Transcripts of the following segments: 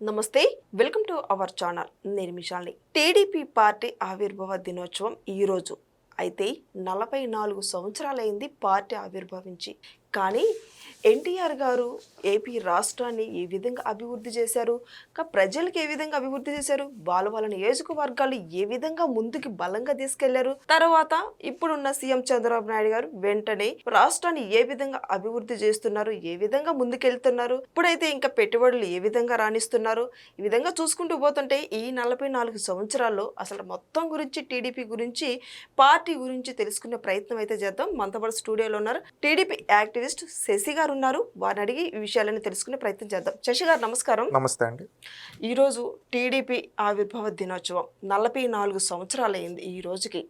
నమస్తే, welcome to our channel. నేను మిషాల్ని. TDP party ఆవిర్భావ దినోత్సవం ఈరోజు. అయితే 44 సంవత్సరాలైంది పార్టీ ఆవిర్భవించి. కానీ ఎన్టీఆర్ గారు ఏపీ రాష్ట్రాన్ని ఏ విధంగా అభివృద్ధి చేశారు, ప్రజలకు ఏ విధంగా అభివృద్ధి చేశారు, వాళ్ళ నియోజకవర్గాలు ఏ విధంగా ముందుకు బలంగా తీసుకెళ్లారు, తర్వాత ఇప్పుడున్న సీఎం చంద్రబాబు నాయుడు గారు వెంటనే రాష్ట్రాన్ని ఏ విధంగా అభివృద్ధి చేస్తున్నారు, ఏ విధంగా ముందుకెళ్తున్నారు, ఇప్పుడైతే ఇంకా పెట్టుబడులు ఏ విధంగా రాణిస్తున్నారు, ఈ విధంగా చూసుకుంటూ పోతుంటే ఈ 44 సంవత్సరాల్లో అసలు మొత్తం గురించి, టీడీపీ గురించి, పార్టీ గురించి తెలుసుకునే ప్రయత్నం అయితే చేద్దాం. మనతో పాటు స్టూడియోలో ఉన్నారు టీడీపీ యాక్టివిస్ట్ శశి గారు ఉన్నారు. వారిని అడిగి ఈ విషయాలను తెలుసుకునే ప్రయత్నం చేద్దాం. శశి గారు నమస్కారం. నమస్తే అండి. ఈరోజు టీడీపీ ఆవిర్భావ దినోత్సవం 44 సంవత్సరాలైంది ఈ రోజుకి.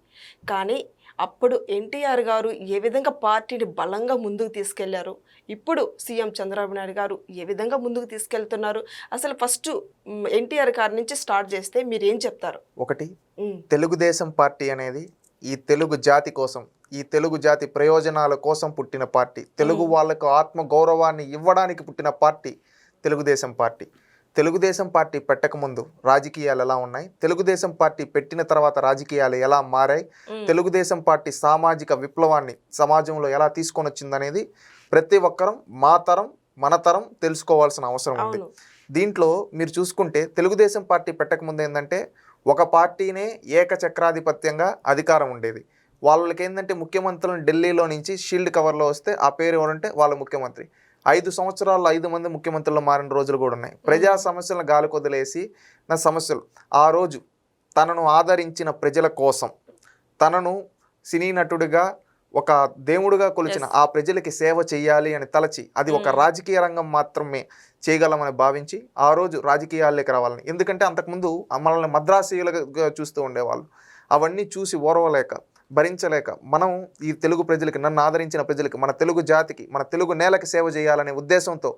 కానీ అప్పుడు ఎన్టీఆర్ గారు ఏ విధంగా పార్టీని బలంగా ముందుకు తీసుకెళ్లారు, ఇప్పుడు సీఎం చంద్రబాబు నాయుడు గారు ఏ విధంగా ముందుకు తీసుకెళ్తున్నారు, అసలు ఫస్ట్ ఎన్టీఆర్ గారి నుంచి స్టార్ట్ చేస్తే మీరు ఏం చెప్తారు? ఒకటి, తెలుగుదేశం పార్టీ అనేది ఈ తెలుగు జాతి కోసం, ఈ తెలుగు జాతి ప్రయోజనాల కోసం పుట్టిన పార్టీ, తెలుగు వాళ్లకు ఆత్మ గౌరవాన్ని ఇవ్వడానికి పుట్టిన party Telugu Desam party. Telugu Desam party పెట్టకముందు రాజకీయాలు ఎలా ఉన్నాయి, తెలుగుదేశం పార్టీ పెట్టిన తర్వాత రాజకీయాలు ఎలా మారాయి, తెలుగుదేశం పార్టీ సామాజిక విప్లవాన్ని సమాజంలో ఎలా తీసుకొని వచ్చిందనేది ప్రతి ఒక్కరం మా తరం, మన తరం తెలుసుకోవాల్సిన అవసరం ఉంది. దీంట్లో మీరు చూసుకుంటే తెలుగుదేశం పార్టీ పెట్టకముందు ఏంటంటే ఒక పార్టీనే ఏకచక్రాధిపత్యంగా అధికారం ఉండేది. వాళ్ళకి ఏంటంటే ముఖ్యమంత్రులను ఢిల్లీలో నుంచి షీల్డ్ కవర్లో వస్తే ఆ పేరు ఎవరంటే వాళ్ళ ముఖ్యమంత్రి. 5 సంవత్సరాల్లో 5 మంది ముఖ్యమంత్రులు మారిన రోజులు కూడా ఉన్నాయి. ప్రజా సమస్యలను గాలికొదిలేసి నా సమస్యలు ఆ రోజు తనను ఆదరించిన ప్రజల కోసం, తనను సినీ నటుడిగా ఒక దేవుడిగా కొలిచిన ఆ ప్రజలకి సేవ చేయాలి అని తలచి, అది ఒక రాజకీయ రంగం మాత్రమే చేయగలమని భావించి ఆ రోజు రాజకీయాల్లోకి రావాలని. ఎందుకంటే అంతకుముందు మనల్ని మద్రాసీయులుగా చూస్తూ ఉండేవాళ్ళు. అవన్నీ చూసి ఓర్వలేక, భరించలేక మనం ఈ తెలుగు ప్రజలకి, నన్ను ఆదరించిన ప్రజలకి, మన తెలుగు జాతికి, మన తెలుగు నేలకి సేవ చేయాలనే ఉద్దేశంతో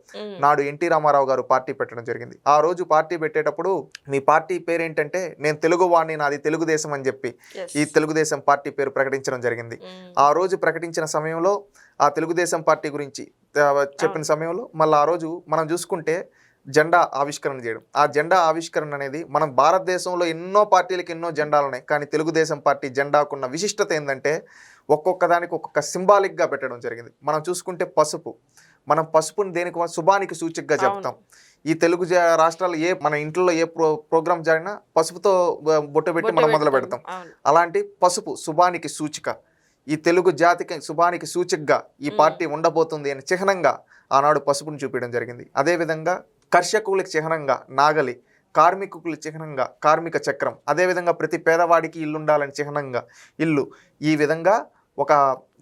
నాడు ఎన్టీ రామారావు గారు పార్టీ పెట్టడం జరిగింది. ఆ రోజు పార్టీ పెట్టేటప్పుడు మీ పార్టీ పేరేంటంటే నేను తెలుగు వాడిని, నాది తెలుగుదేశం అని చెప్పి ఈ తెలుగుదేశం పార్టీ పేరు ప్రకటించడం జరిగింది. ఆ రోజు ప్రకటించిన సమయంలో ఆ తెలుగుదేశం పార్టీ గురించి చెప్పిన సమయంలో మళ్ళీ ఆ రోజు మనం చూసుకుంటే జెండా ఆవిష్కరణ చేయడం. ఆ జెండా ఆవిష్కరణ అనేది మనం భారతదేశంలో ఎన్నో పార్టీలకు ఎన్నో జెండాలు ఉన్నాయి, కానీ తెలుగుదేశం పార్టీ జెండాకున్న విశిష్టత ఏంటంటే ఒక్కొక్క దానికి ఒక్కొక్క సింబాలిక్గా పెట్టడం జరిగింది. మనం చూసుకుంటే పసుపు, మనం పసుపుని దేనికి శుభానికి సూచికగా చెప్తాం. ఈ తెలుగు రాష్ట్రాలు మన ఇంట్లో ఏ ప్రోగ్రామ్ జరిగినా పసుపుతో బొట్టు పెట్టి మనం మొదలు పెడతాం. అలాంటి పసుపు శుభానికి సూచిక, ఈ తెలుగు జాతికి శుభానికి సూచికగా ఈ పార్టీ ఉండబోతుంది అని చిహ్నంగా ఆనాడు పసుపుని చూపించడం జరిగింది. అదేవిధంగా కర్షకులకు చిహ్నంగా నాగలి, కార్మికులకు చిహ్నంగా కార్మిక చక్రం, అదేవిధంగా ప్రతి పేదవాడికి ఇల్లు ఉండాలని చిహ్నంగా ఇల్లు, ఈ విధంగా ఒక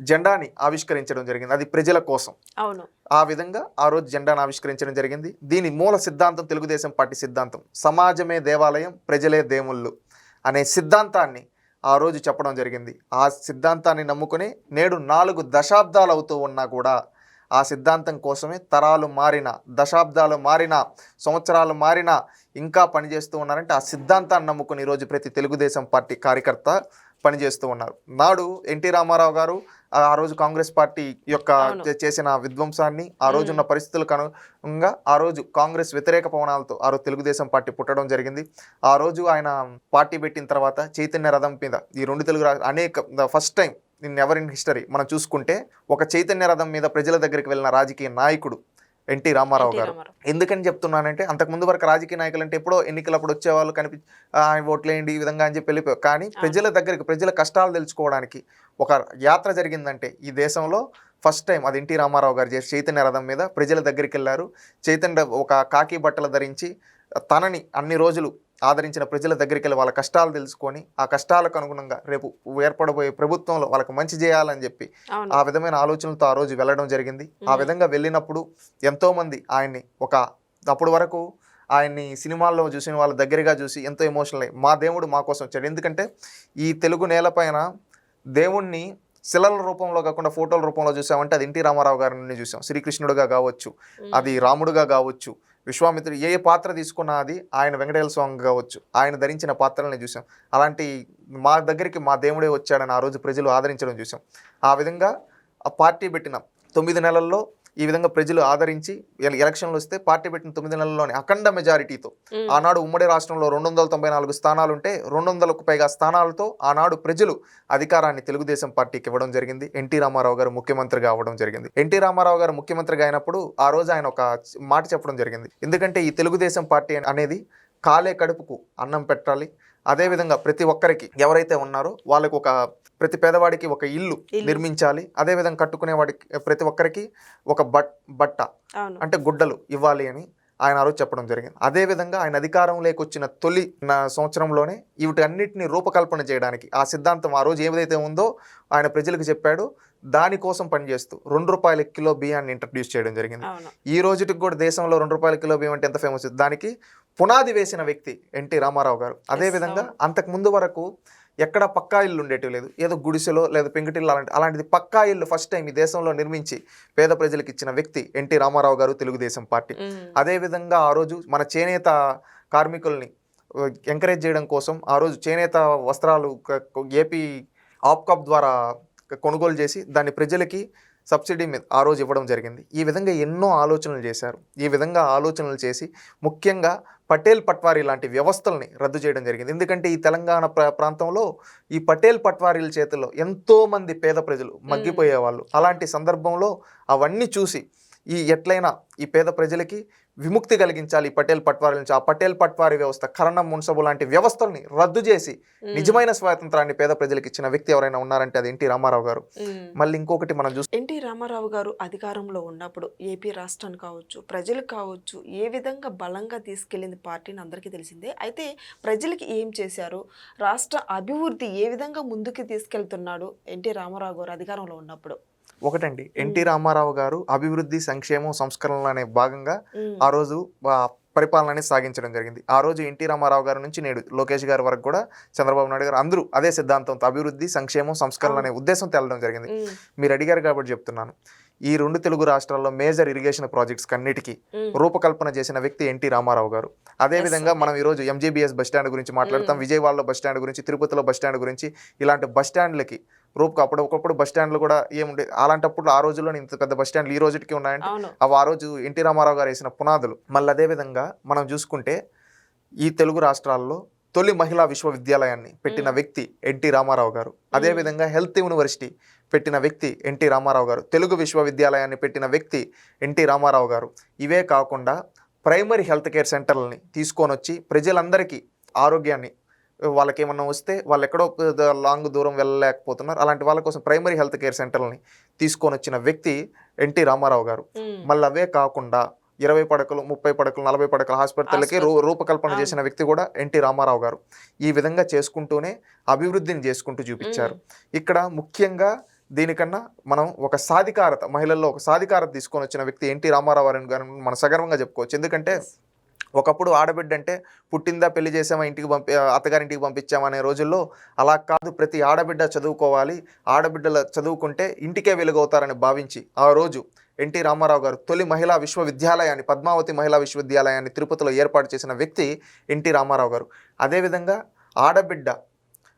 జెండాని ఆవిష్కరించడం జరిగింది. అది ప్రజల కోసం. అవును, ఆ విధంగా ఆ రోజు జెండాను ఆవిష్కరించడం జరిగింది. దీని మూల సిద్ధాంతం తెలుగుదేశం పార్టీ సిద్ధాంతం సమాజమే దేవాలయం, ప్రజలే దేవుళ్ళు అనే సిద్ధాంతాన్ని ఆ రోజు చెప్పడం జరిగింది. ఆ సిద్ధాంతాన్ని నమ్ముకుని నేడు 4 దశాబ్దాలు అవుతూ ఉన్నా కూడా ఆ సిద్ధాంతం కోసమే తరాలు మారిన, దశాబ్దాలు మారిన, సంవత్సరాలు మారిన ఇంకా పనిచేస్తూ ఉన్నారంటే ఆ సిద్ధాంతాన్ని నమ్ముకుని ఈరోజు ప్రతి తెలుగుదేశం పార్టీ కార్యకర్త పనిచేస్తూ ఉన్నారు. నాడు ఎన్టీ రామారావు గారు ఆ రోజు కాంగ్రెస్ పార్టీ యొక్క చేసిన విధ్వంసాన్ని, ఆ రోజున్న పరిస్థితులకు అనుగుణంగా ఆ రోజు కాంగ్రెస్ వ్యతిరేక పవనాలతో ఆ రోజు తెలుగుదేశం పార్టీ పుట్టడం జరిగింది. ఆ రోజు ఆయన పార్టీ పెట్టిన తర్వాత చైతన్య రథం మీద ఈ 2 తెలుగు అనేక first time ever in history మనం చూసుకుంటే ఒక చైతన్య రథం మీద ప్రజల దగ్గరికి వెళ్ళిన రాజకీయ నాయకుడు ఎన్టీ రామారావు గారు. ఎందుకని చెప్తున్నానంటే అంతకుముందు వరకు రాజకీయ నాయకులు అంటే ఎప్పుడో ఎన్నికలప్పుడు వచ్చేవాళ్ళు, ఓట్లేయండి ఈ విధంగా అని చెప్పి వెళ్ళిపోయారు. కానీ ప్రజల దగ్గరికి, ప్రజల కష్టాలు తెలుసుకోవడానికి ఒక యాత్ర జరిగిందంటే ఈ దేశంలో ఫస్ట్ టైం అది ఎన్టీ రామారావు గారు చేసి చైతన్య రథం మీద ప్రజల దగ్గరికి వెళ్ళారు. చైతన్య ఒక కాకి బట్టలు ధరించి తనని అన్ని రోజులు ఆదరించిన ప్రజల దగ్గరికి వెళ్ళి వాళ్ళ కష్టాలు తెలుసుకొని ఆ కష్టాలకు అనుగుణంగా రేపు ఏర్పడబోయే ప్రభుత్వంలో వాళ్ళకి మంచి చేయాలని చెప్పి ఆ విధమైన ఆలోచనలతో ఆ రోజు వెళ్ళడం జరిగింది. ఆ విధంగా వెళ్ళినప్పుడు ఎంతోమంది ఆయన్ని అప్పటి వరకు ఆయన్ని సినిమాల్లో చూసిన వాళ్ళ దగ్గరగా చూసి ఎంతో ఎమోషనల్ అయ్యి మా దేవుడు మా కోసం వచ్చాడు. ఎందుకంటే ఈ తెలుగు నేలపైన దేవుణ్ణి శిలల రూపంలో కాకుండా ఫోటోల రూపంలో చూసామంటే అది ఎన్టీ రామారావు గారిని చూసాం. శ్రీకృష్ణుడుగా కావచ్చు, అది రాముడుగా కావచ్చు, విశ్వామిత్రుడు ఏ పాత్ర తీసుకున్నా అది ఆయన వెంకటేశ్వర స్వామి కావచ్చు, ఆయన ధరించిన పాత్రలని చూసాం. అలాంటి మా దగ్గరికి మా దేవుడే వచ్చాడని ఆ రోజు ప్రజలు ఆదరించడం చూసాం. ఆ విధంగా ఆ పార్టీ పెట్టిన 9 నెలల్లో ఈ విధంగా ప్రజలు ఆదరించి ఎలక్షన్లు వస్తే పార్టీ పెట్టిన 9 నెలల్లోనే అఖండ మెజారిటీతో ఆనాడు ఉమ్మడి రాష్ట్రంలో 294 స్థానాలు ఉంటే 200కు పైగా స్థానాలతో ఆనాడు ప్రజలు అధికారాన్ని తెలుగుదేశం పార్టీకి ఇవ్వడం జరిగింది. ఎన్టీ రామారావు గారు ముఖ్యమంత్రిగా అవ్వడం జరిగింది. ఎన్టీ రామారావు గారు ముఖ్యమంత్రిగా అయినప్పుడు ఆ రోజు ఆయన ఒక మాట చెప్పడం జరిగింది. ఎందుకంటే ఈ తెలుగుదేశం పార్టీ అనేది కాలే కడుపుకు అన్నం పెట్టాలి, అదేవిధంగా ప్రతి ఒక్కరికి ఎవరైతే ఉన్నారో వాళ్ళకు ప్రతి పేదవాడికి ఒక ఇల్లు నిర్మించాలి, అదేవిధంగా కట్టుకునే వాడికి ప్రతి ఒక్కరికి ఒక బట్ట అంటే గుడ్డలు ఇవ్వాలి అని ఆయన ఆ రోజు చెప్పడం జరిగింది. అదేవిధంగా ఆయన అధికారంలోకి వచ్చిన తొలి సంవత్సరంలోనే వీటన్నిటిని రూపకల్పన చేయడానికి ఆ సిద్ధాంతం ఆ రోజు ఏదైతే ఉందో ఆయన ప్రజలకు చెప్పాడో దానికోసం పనిచేస్తూ ₹2 కిలో బియ్యాన్ని ఇంట్రడ్యూస్ చేయడం జరిగింది. ఈ రోజుకి కూడా దేశంలో ₹2 కిలో బియ్యం అంటే ఎంత ఫేమస్, దానికి పునాది వేసిన వ్యక్తి ఎన్టీ రామారావు గారు. అదేవిధంగా అంతకు ముందు వరకు ఎక్కడ పక్కా ఇల్లు ఉండేటివి లేదు, ఏదో గుడిసెలో లేదా పెంకుటిల్లు అలాంటిది పక్కా ఇల్లు ఫస్ట్ టైం ఈ దేశంలో నిర్మించి పేద ప్రజలకు ఇచ్చిన వ్యక్తి ఎన్టీ రామారావు గారు, తెలుగుదేశం పార్టీ. అదేవిధంగా ఆ రోజు మన చేనేత కార్మికుల్ని ఎంకరేజ్ చేయడం కోసం ఆ రోజు చేనేత వస్త్రాలు ఏపీ ఆప్కాప్ ద్వారా కొనుగోలు చేసి దాన్ని ప్రజలకి సబ్సిడీ మీద ఆ రోజు ఇవ్వడం జరిగింది. ఈ విధంగా ఎన్నో ఆలోచనలు చేశారు. ఈ విధంగా ఆలోచనలు చేసి ముఖ్యంగా పటేల్ పట్వారీ లాంటి వ్యవస్థల్ని రద్దు చేయడం జరిగింది. ఎందుకంటే ఈ తెలంగాణ ప్రాంతంలో ఈ పటేల్ పట్వారీల చేతుల్లో ఎంతోమంది పేద ప్రజలు మగ్గిపోయేవాళ్ళు. అలాంటి సందర్భంలో అవన్నీ చూసి ఎట్లయినా ఈ పేద ప్రజలకి విముక్తి కలిగించాలి ఈ పటేల్ పట్వారీ నుంచి. ఆ పటేల్ పట్వారీ వ్యవస్థ, కరణం మున్సబు లాంటి వ్యవస్థల్ని రద్దు చేసి నిజమైన స్వాతంత్రాన్ని పేద ప్రజలకు ఇచ్చిన వ్యక్తి ఎవరైనా ఉన్నారంటే అది ఎన్టీ రామారావు గారు. మళ్ళీ ఇంకొకటి మనం చూస్తే ఎన్టీ రామారావు గారు అధికారంలో ఉన్నప్పుడు ఏపీ రాష్ట్రాన్ని కావచ్చు, ప్రజలు కావచ్చు, ఏ విధంగా బలంగా తీసుకెళ్ళింది పార్టీని అందరికీ తెలిసిందే. అయితే ప్రజలకి ఏం చేశారు, రాష్ట్ర అభివృద్ధి ఏ విధంగా ముందుకు తీసుకెళ్తున్నాడు ఎన్టీ రామారావు గారు అధికారంలో ఉన్నప్పుడు? ఒకటండి, ఎన్టీ రామారావు గారు అభివృద్ధి, సంక్షేమం, సంస్కరణలు అనే భాగంగా ఆ రోజు పరిపాలనని సాగించడం జరిగింది. ఆ రోజు ఎన్టీ రామారావు గారి నుంచి నేడు లోకేష్ గారి వరకు కూడా చంద్రబాబు నాయుడు గారు అందరూ అదే సిద్ధాంతంతో అభివృద్ధి, సంక్షేమం, సంస్కరణలు అనే ఉద్దేశంతో వెళ్ళడం జరిగింది. మీరు అడిగారు కాబట్టి చెప్తున్నాను. ఈ 2 తెలుగు రాష్ట్రాల్లో మేజర్ ఇరిగేషన్ ప్రాజెక్ట్స్ అన్నిటికీ రూపకల్పన చేసిన వ్యక్తి ఎన్టీ రామారావు గారు. అదేవిధంగా మనం ఈరోజు ఎంజీబీఎస్ బస్టాండ్ గురించి మాట్లాడతాం, విజయవాడలో బస్టాండ్ గురించి, తిరుపతిలో బస్టాండ్ గురించి, ఇలాంటి బస్టాండ్లకి ఒకప్పుడు బస్టాండ్లు కూడా ఏముండే, అలాంటప్పుడు ఆ రోజుల్లో ఇంత పెద్ద బస్టాండ్లు ఈ రోజుకి ఉన్నాయంటే అవి ఆ రోజు ఎన్టీ రామారావు గారు వేసిన పునాదులు. మళ్ళీ అదేవిధంగా మనం చూసుకుంటే ఈ తెలుగు రాష్ట్రాల్లో తొలి మహిళా విశ్వవిద్యాలయాన్ని పెట్టిన వ్యక్తి ఎన్టీ రామారావు గారు. అదేవిధంగా హెల్త్ యూనివర్సిటీ పెట్టిన వ్యక్తి ఎన్టీ రామారావు గారు. తెలుగు విశ్వవిద్యాలయాన్ని పెట్టిన వ్యక్తి ఎన్టీ రామారావు గారు. ఇవే కాకుండా ప్రైమరీ హెల్త్ కేర్ సెంటర్లని తీసుకొని వచ్చి ప్రజలందరికీ ఆరోగ్యాన్ని, వాళ్ళకి ఏమన్నా వస్తే వాళ్ళు ఎక్కడో లాంగ్ దూరం వెళ్ళలేకపోతున్నారు, అలాంటి వాళ్ళ కోసం ప్రైమరీ హెల్త్ కేర్ సెంటర్లని తీసుకొని వచ్చిన వ్యక్తి ఎన్టీ రామారావు గారు. మళ్ళీ అవే కాకుండా 20 పడకలు, 30 పడకలు, 40 పడకల హాస్పిటల్కి రూపకల్పన చేసిన వ్యక్తి కూడా ఎన్టీ రామారావు గారు. ఈ విధంగా చేసుకుంటూనే అభివృద్ధిని చేసుకుంటూ చూపించారు. ఇక్కడ ముఖ్యంగా దీనికన్నా మనం ఒక సాధికారత, మహిళల్లో ఒక సాధికారత తీసుకొని వచ్చిన వ్యక్తి ఎన్టీ రామారావు గారు మనం సగర్వంగా చెప్పుకోవచ్చు. ఎందుకంటే ఒకప్పుడు ఆడబిడ్డ అంటే పుట్టిందా, పెళ్లి చేసామా, అత్తగారింటికి పంపించామనే రోజుల్లో అలా కాదు, ప్రతి ఆడబిడ్డ చదువుకోవాలి, ఆడబిడ్డలు చదువుకుంటే ఇంటికే వెలుగవుతారని భావించి ఆ రోజు ఎన్టీ రామారావు గారు తొలి మహిళా విశ్వవిద్యాలయాన్ని, పద్మావతి మహిళా విశ్వవిద్యాలయాన్ని తిరుపతిలో ఏర్పాటు చేసిన వ్యక్తి ఎన్టీ రామారావు గారు. అదేవిధంగా ఆడబిడ్డ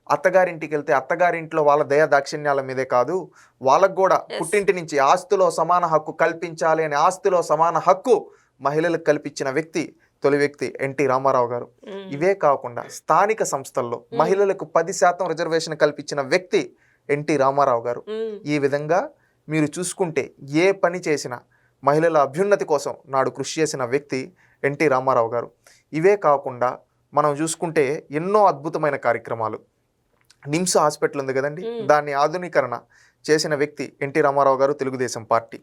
అత్తగారింటికి వెళ్తే అత్తగారింట్లో వాళ్ళ దయా దాక్షిణ్యాల మీదే కాదు, వాళ్ళకు కూడా పుట్టింటి నుంచి ఆస్తిలో సమాన హక్కు కల్పించాలి అనే ఆస్తిలో సమాన హక్కు మహిళలకు కల్పించిన వ్యక్తి తొలి వ్యక్తి ఎన్టీ రామారావు గారు. ఇవే కాకుండా స్థానిక సంస్థల్లో మహిళలకు 10% రిజర్వేషన్ కల్పించిన వ్యక్తి ఎన్టీ రామారావు గారు. ఈ విధంగా మీరు చూసుకుంటే ఏ పని చేసినా మహిళల అభ్యున్నతి కోసం నాడు కృషి చేసిన వ్యక్తి ఎన్టీ రామారావు గారు. ఇవే కాకుండా మనం చూసుకుంటే ఎన్నో అద్భుతమైన కార్యక్రమాలు, నిమ్స్ హాస్పిటల్ ఉంది కదండి, దాన్ని ఆధునీకరణ చేసిన వ్యక్తి ఎన్టీ రామారావు గారు, తెలుగుదేశం పార్టీ.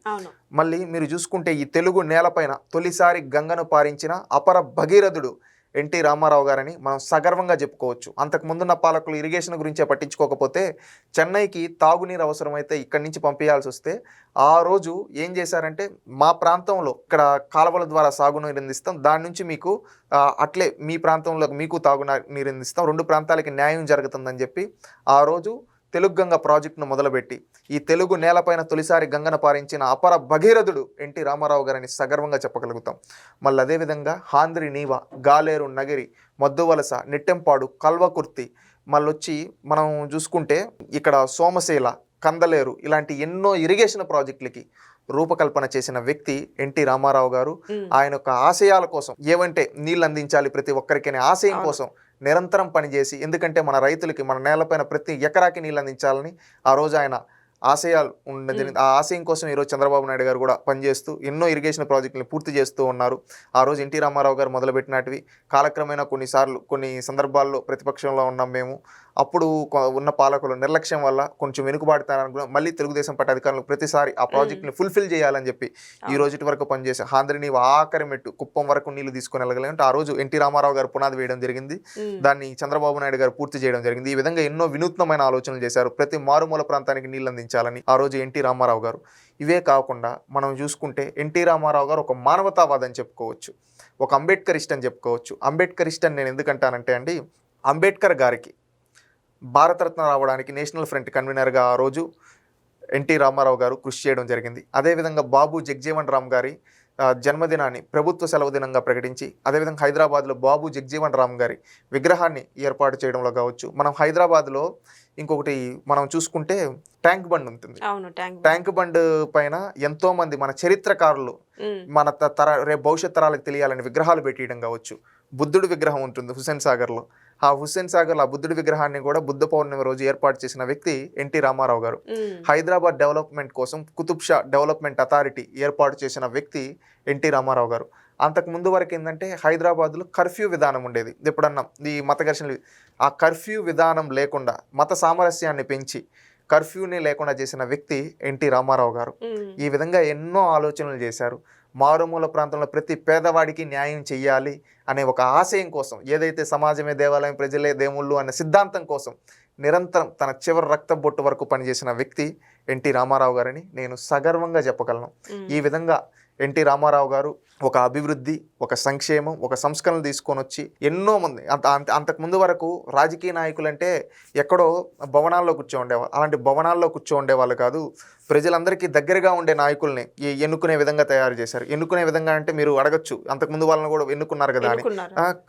మళ్ళీ మీరు చూసుకుంటే ఈ తెలుగు నేలపైన తొలిసారి గంగను పారించిన అపర భగీరథుడు ఎన్టీ రామారావు గారని మనం సగర్వంగా చెప్పుకోవచ్చు. అంతకు ముందున్న పాలకులు ఇరిగేషన్ గురించే పట్టించుకోకపోతే చెన్నైకి తాగునీరు అవసరమైతే ఇక్కడి నుంచి పంపించాల్సి వస్తే ఆ రోజు ఏం చేశారంటే, మా ప్రాంతంలో ఇక్కడ కాలువల ద్వారా సాగునీరు అందిస్తాం, దాని నుంచి మీకు అట్లే మీ ప్రాంతంలో మీకు తాగునీరు అందిస్తాం, 2 ప్రాంతాలకి న్యాయం జరుగుతుందని చెప్పి ఆ రోజు తెలుగు గంగ ప్రాజెక్టును మొదలుపెట్టి ఈ తెలుగు నేలపైన తొలిసారి గంగను పారించిన అపర భగీరథుడు ఎన్టీ రామారావు గారని సగర్వంగా చెప్పగలుగుతాం. మళ్ళీ అదేవిధంగా హాంద్రి నీవ, గాలేరు నగిరి, మద్దువలస, నెట్టెంపాడు, కల్వకుర్తి, మళ్ళొచ్చి మనం చూసుకుంటే ఇక్కడ సోమశీల, కందలేరు, ఇలాంటి ఎన్నో ఇరిగేషన్ ప్రాజెక్టులకి రూపకల్పన చేసిన వ్యక్తి ఎన్టీ రామారావు గారు. ఉమ్, ఆయన యొక్క ఆశయాల కోసం ఏమంటే నీళ్ళు అందించాలి ప్రతి ఒక్కరికి అనే ఆశయం అవును. కోసం నిరంతరం పనిచేసి, ఎందుకంటే మన రైతులకి మన నేలపైన ప్రతి ఎకరాకి నీళ్ళు అందించాలని ఆ రోజు ఆయన ఆశయాలు ఉండడం జరిగింది. ఆ ఆశయం కోసం ఈరోజు చంద్రబాబు నాయుడు గారు కూడా పనిచేస్తూ ఎన్నో ఇరిగేషన్ ప్రాజెక్టులను పూర్తి చేస్తూ ఉన్నారు. ఆ రోజు ఎన్టీ రామారావు గారు మొదలుపెట్టినటివి కాలక్రమేణా కొన్ని సందర్భాల్లో ప్రతిపక్షంలో ఉన్నాం మేము. అప్పుడు ఉన్న పాలకులు నిర్లక్ష్యం వల్ల కొంచెం వెనుకబాటుతారనుకున్న మళ్ళీ తెలుగుదేశం పార్టీ అధికారులు ప్రతిసారి ఆ ప్రాజెక్టుని ఫుల్ఫిల్ చేయాలని చెప్పి ఈ రోజు వరకు పనిచేసి ఆంధ్రని ఆఖరి మెట్టు కుప్పం వరకు నీళ్లు తీసుకొని వెళ్ళగలిగినట్టు ఆ రోజు ఎన్టీ రామారావు గారు పునాది వేయడం జరిగింది. దాన్ని చంద్రబాబు నాయుడు గారు పూర్తి చేయడం జరిగింది. ఈ విధంగా ఎన్నో వినూత్నమైన ఆలోచనలు చేశారు. ప్రతి మారుమూల ప్రాంతానికి నీళ్లు అందించాలని ఆ రోజు ఎన్టీ రామారావు గారు. ఇవే కాకుండా మనం చూసుకుంటే ఎన్టీ రామారావు గారు ఒక మానవతావాది అని చెప్పుకోవచ్చు, ఒక అంబేద్కరిస్ట్ అని చెప్పుకోవచ్చు. అంబేద్కరిస్ట్ అని నేను ఎందుకంటానంటే అండి, అంబేద్కర్ గారికి భారతరత్న రావడానికి నేషనల్ ఫ్రంట్ కన్వీనర్గా ఆ రోజు ఎన్టీ రామారావు గారు కృషి చేయడం జరిగింది. అదేవిధంగా బాబు జగ్జీవన్ రామ్ గారి జన్మదినాన్ని ప్రభుత్వ సెలవు దినంగా ప్రకటించి, అదేవిధంగా హైదరాబాద్లో బాబు జగ్జీవన్ రామ్ గారి విగ్రహాన్ని ఏర్పాటు చేయడంలో కావచ్చు. మనం హైదరాబాద్లో ఇంకొకటి మనం చూసుకుంటే ట్యాంక్ బండ్ ఉంటుంది. ట్యాంక్ బండ్ పైన ఎంతో మంది మన చరిత్రకారులు మన రేపు భవిష్యత్ తరాలకు తెలియాలని విగ్రహాలు పెట్టియడం కావచ్చు. బుద్ధుడి విగ్రహం ఉంటుంది హుస్సేన్ సాగర్లో. ఆ హుస్సేన్ సాగర్లో ఆ బుద్ధుడి విగ్రహాన్ని కూడా బుద్ధ పౌర్ణమి రోజు ఏర్పాటు చేసిన వ్యక్తి ఎన్టీ రామారావు గారు. హైదరాబాద్ డెవలప్మెంట్ కోసం కుతుబ్ షా డెవలప్మెంట్ అథారిటీ ఏర్పాటు చేసిన వ్యక్తి ఎన్టీ రామారావు గారు. అంతకు ముందు వరకు ఏంటంటే హైదరాబాద్లో కర్ఫ్యూ విధానం ఉండేది. ఎప్పుడన్నా ఈ మత ఘర్షణలు, ఆ కర్ఫ్యూ విధానం లేకుండా మత సామరస్యాన్ని పెంచి కర్ఫ్యూని లేకుండా చేసిన వ్యక్తి ఎన్టీ రామారావు గారు. ఈ విధంగా ఎన్నో ఆలోచనలు చేశారు. మారుమూల ప్రాంతంలో ప్రతి పేదవాడికి న్యాయం చెయ్యాలి అనే ఒక ఆశయం కోసం, ఏదైతే సమాజమే దేవాలయం ప్రజలే దేవుళ్ళు అనే సిద్ధాంతం కోసం నిరంతరం తన చివరి రక్త బొట్టు వరకు పనిచేసిన వ్యక్తి ఎన్టీ రామారావు గారని నేను సగర్వంగా చెప్పగలను. ఈ విధంగా ఎన్టీ రామారావు గారు ఒక అభివృద్ధి, ఒక సంక్షేమం, ఒక సంస్కరణలు తీసుకొని వచ్చి ఎన్నో మంది అంతకు ముందు వరకు రాజకీయ నాయకులంటే ఎక్కడో భవనాల్లో ఉండేవాళ్ళు. అలాంటి భవనాల్లో ఉండేవాళ్ళు కాదు, ప్రజలందరికీ దగ్గరగా ఉండే నాయకుల్ని ఎన్నుకునే విధంగా తయారు చేశారు. ఎన్నుకునే విధంగా అంటే మీరు అడగచ్చు, అంతకుముందు వాళ్ళని కూడా ఎన్నుకున్నారు కదా అని.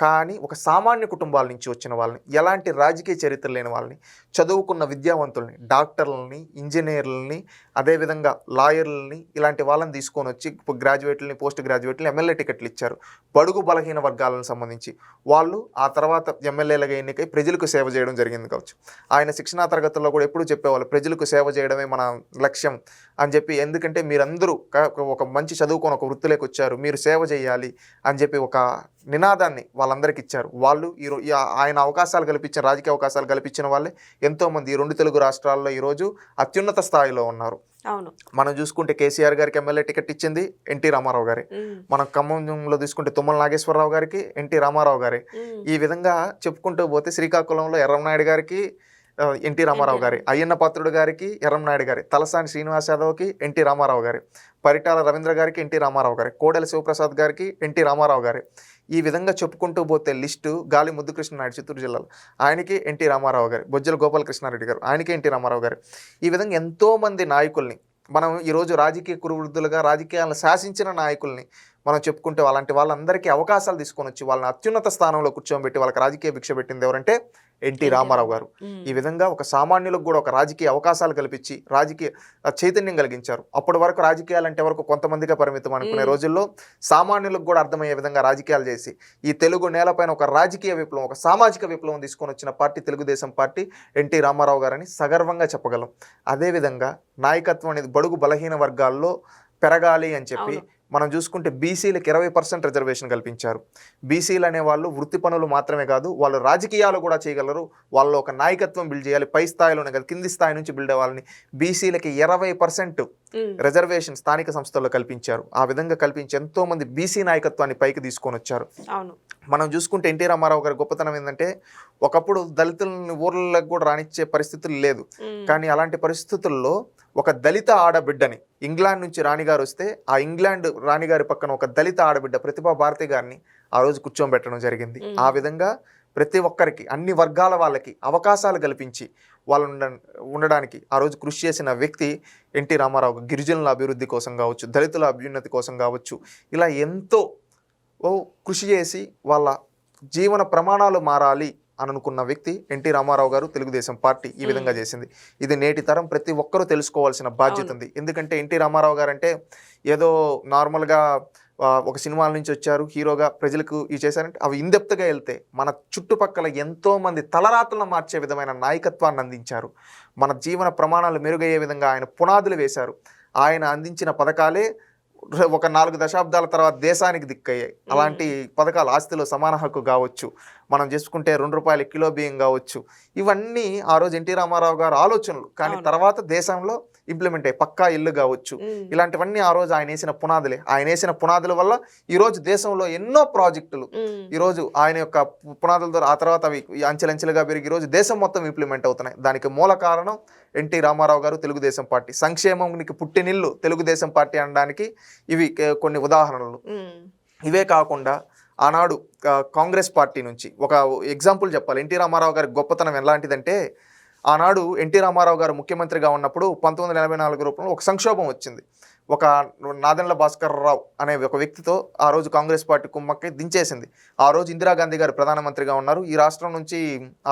కానీ ఒక సామాన్య కుటుంబాల నుంచి వచ్చిన వాళ్ళని, ఎలాంటి రాజకీయ చరిత్ర లేని వాళ్ళని, చదువుకున్న విద్యావంతుల్ని, డాక్టర్లని, ఇంజనీర్లని, అదేవిధంగా లాయర్లని, ఇలాంటి వాళ్ళని తీసుకొని వచ్చి గ్రాడ్యుయేట్లని, పోస్ట్ గ్రాడ్యుయేట్లని ఎమ్మెల్యే టికెట్లు ఇచ్చారు. బడుగు బలహీన వర్గాలకు సంబంధించి వాళ్ళు ఆ తర్వాత ఎమ్మెల్యేలుగా ఎన్నికై ప్రజలకు సేవ చేయడం జరిగింది కావచ్చు. ఆయన శిక్షణా తరగతుల్లో కూడా ఎప్పుడు చెప్పేవాళ్ళు, ప్రజలకు సేవ చేయడమే మన లక్ష్యం అని చెప్పి. ఎందుకంటే మీరందరూ ఒక మంచి చదువుకొని ఒక వృత్తిలోకి వచ్చారు, మీరు సేవ చేయాలి అని చెప్పి ఒక నినాదాన్ని వాళ్ళందరికీ ఇచ్చారు. వాళ్ళు ఆయన అవకాశాలు కల్పించిన, రాజకీయ అవకాశాలు కల్పించిన వాళ్ళే ఎంతోమంది ఈ 2 తెలుగు రాష్ట్రాల్లో ఈరోజు అత్యున్నత స్థాయిలో ఉన్నారు. మనం చూసుకుంటే కేసీఆర్ గారికి ఎమ్మెల్యే టికెట్ ఇచ్చింది ఎన్టీ రామారావు గారే. మనం ఖమ్మంలో తీసుకుంటే తుమ్మల నాగేశ్వరరావు గారికి ఎన్టీ రామారావు గారే. ఈ విధంగా చెప్పుకుంటూ పోతే శ్రీకాకుళంలో ఎర్రంనాయుడు గారికి ఎన్టీ రామారావు గారి, అయ్యన్న పాత్రుడు గారికి ఎర్రంనాయుడు గారి, తలసాని శ్రీనివాస్ యాదవ్కి ఎన్టీ రామారావు గారి, పరిటాల రవీంద్ర గారికి ఎన్టీ రామారావు గారి, కోడెల శివప్రసాద్ గారికి ఎన్టీ రామారావు గారి. ఈ విధంగా చెప్పుకుంటూ పోతే లిస్టు గాలి ముద్దుకృష్ణనాయుడు చిత్తూరు జిల్లాలో, ఆయనకి ఎన్టీ రామారావు గారి, బొజ్జల గోపాలకృష్ణారెడ్డి గారు, ఆయనకి ఎన్టీ రామారావు గారు. ఈ విధంగా ఎంతోమంది నాయకుల్ని మనం ఈరోజు రాజకీయ కురువృద్ధులుగా రాజకీయాలను శాసించిన నాయకుల్ని మనం చెప్పుకుంటే అలాంటి వాళ్ళందరికీ అవకాశాలు తీసుకొని వచ్చి వాళ్ళని అత్యున్నత స్థానంలో కూర్చోబెట్టి వాళ్ళకి రాజకీయ భిక్ష పెట్టింది ఎవరంటే ఎన్టీ రామారావు గారు. ఈ విధంగా ఒక సామాన్యులకు కూడా ఒక రాజకీయ అవకాశాలు కల్పించి రాజకీయ చైతన్యం కలిగించారు. అప్పటి వరకు రాజకీయాలు అంటే వరకు కొంతమందిగా పరిమితం అనుకునే రోజుల్లో సామాన్యులకు కూడా అర్థమయ్యే విధంగా రాజకీయాలు చేసి ఈ తెలుగు నేలపైన ఒక రాజకీయ విప్లవం, ఒక సామాజిక విప్లవం తీసుకొని వచ్చిన పార్టీ తెలుగుదేశం పార్టీ, ఎన్టీ రామారావు గారని సగర్వంగా చెప్పగలం. అదేవిధంగా నాయకత్వం అనేది బడుగు బలహీన వర్గాల్లో పెరగాలి అని చెప్పి మనం చూసుకుంటే బీసీలకు 20% రిజర్వేషన్ కల్పించారు. బీసీలు అనే వాళ్ళు వృత్తి పనులు మాత్రమే కాదు, వాళ్ళు రాజకీయాలు కూడా చేయగలరు. వాళ్ళు ఒక నాయకత్వం బిల్డ్ చేయాలి. పై స్థాయిలోనే కాదు, కింది స్థాయి నుంచి బిల్డ్ అవ్వాలని బీసీలకి 20% రిజర్వేషన్ స్థానిక సంస్థల్లో కల్పించారు. ఆ విధంగా కల్పించి ఎంతో మంది బీసీ నాయకత్వాన్ని పైకి తీసుకొని వచ్చారు. మనం చూసుకుంటే ఎన్టీ రామారావు గారి గొప్పతనం ఏంటంటే, ఒకప్పుడు దళితులని ఊర్లకు కూడా రానిచ్చే పరిస్థితులు లేదు. కానీ అలాంటి పరిస్థితుల్లో ఒక దళిత ఆడబిడ్డని, ఇంగ్లాండ్ నుంచి రాణిగారు వస్తే ఆ ఇంగ్లాండ్ రాణిగారి పక్కన ఒక దళిత ఆడబిడ్డ ప్రతిభా భారతి గారిని ఆ రోజు కూర్చోబెట్టడం జరిగింది. ఆ విధంగా ప్రతి ఒక్కరికి, అన్ని వర్గాల వాళ్ళకి అవకాశాలు కల్పించి వాళ్ళు ఉండడానికి ఆ రోజు కృషి చేసిన వ్యక్తి ఎన్టీ రామారావు. గిరిజనుల అభివృద్ధి కోసం కావచ్చు, దళితుల అభ్యున్నతి కోసం కావచ్చు, ఇలా ఎంతో కృషి చేసి వాళ్ళ జీవన ప్రమాణాలు మారాలి అని అనుకున్న వ్యక్తి ఎన్టీ రామారావు గారు. తెలుగుదేశం పార్టీ ఈ విధంగా చేసింది. ఇది నేటి తరం ప్రతి ఒక్కరూ తెలుసుకోవాల్సిన బాధ్యత ఉంది. ఎందుకంటే ఎన్టీ రామారావు గారు అంటే ఏదో నార్మల్గా ఒక సినిమాల నుంచి వచ్చారు హీరోగా ప్రజలకు ఇవి చేశారంటే అవి ఇందెప్తగా వెళ్తే మన చుట్టుపక్కల ఎంతోమంది తలరాతలను మార్చే విధమైన నాయకత్వాన్ని అందించారు. మన జీవన ప్రమాణాలు మెరుగయ్యే విధంగా ఆయన పునాదులు వేశారు. ఆయన అందించిన పథకాలే ఒక 4 దశాబ్దాల తర్వాత దేశానికి దిక్కయ్యాయి. అలాంటి పథకాలు ఆస్తిలో సమాన హక్కు కావచ్చు, మనం చేసుకుంటే ₹2 కిలో బియ్యం కావచ్చు, ఇవన్నీ ఆ రోజు ఎన్టీ రామారావు గారు ఆలోచనలు. కానీ తర్వాత దేశంలో ఇంప్లిమెంట్ అయ్యి పక్కా ఇల్లు కావచ్చు, ఇలాంటివన్నీ ఆ రోజు ఆయన వేసిన పునాదులే. ఆయన వేసిన పునాదుల వల్ల ఈరోజు దేశంలో ఎన్నో ప్రాజెక్టులు ఈరోజు ఆయన యొక్క పునాదుల ద్వారా ఆ తర్వాత అవి అంచెలంచెలుగా పెరిగి ఈరోజు దేశం మొత్తం ఇంప్లిమెంట్ అవుతున్నాయి. దానికి మూల కారణం ఎన్టీ రామారావు గారు, తెలుగుదేశం పార్టీ. సంక్షేమానికి పుట్టినిల్లు తెలుగుదేశం పార్టీ అనడానికి ఇవి కొన్ని ఉదాహరణలు. ఇవే కాకుండా ఆనాడు కాంగ్రెస్ పార్టీ నుంచి ఒక ఎగ్జాంపుల్ చెప్పాలి. ఎన్టీ రామారావు గారి గొప్పతనం ఎలాంటిదంటే, ఆనాడు ఎన్టీ రామారావు గారు ముఖ్యమంత్రిగా ఉన్నప్పుడు 1984 రూపంలో ఒక సంక్షోభం వచ్చింది. ఒక నాదెండ్ల భాస్కర్ రావు అనే ఒక వ్యక్తితో ఆ రోజు కాంగ్రెస్ పార్టీ కుమ్మక్కి దించేసింది. ఆ రోజు ఇందిరాగాంధీ గారు ప్రధానమంత్రిగా ఉన్నారు. ఈ రాష్ట్రం నుంచి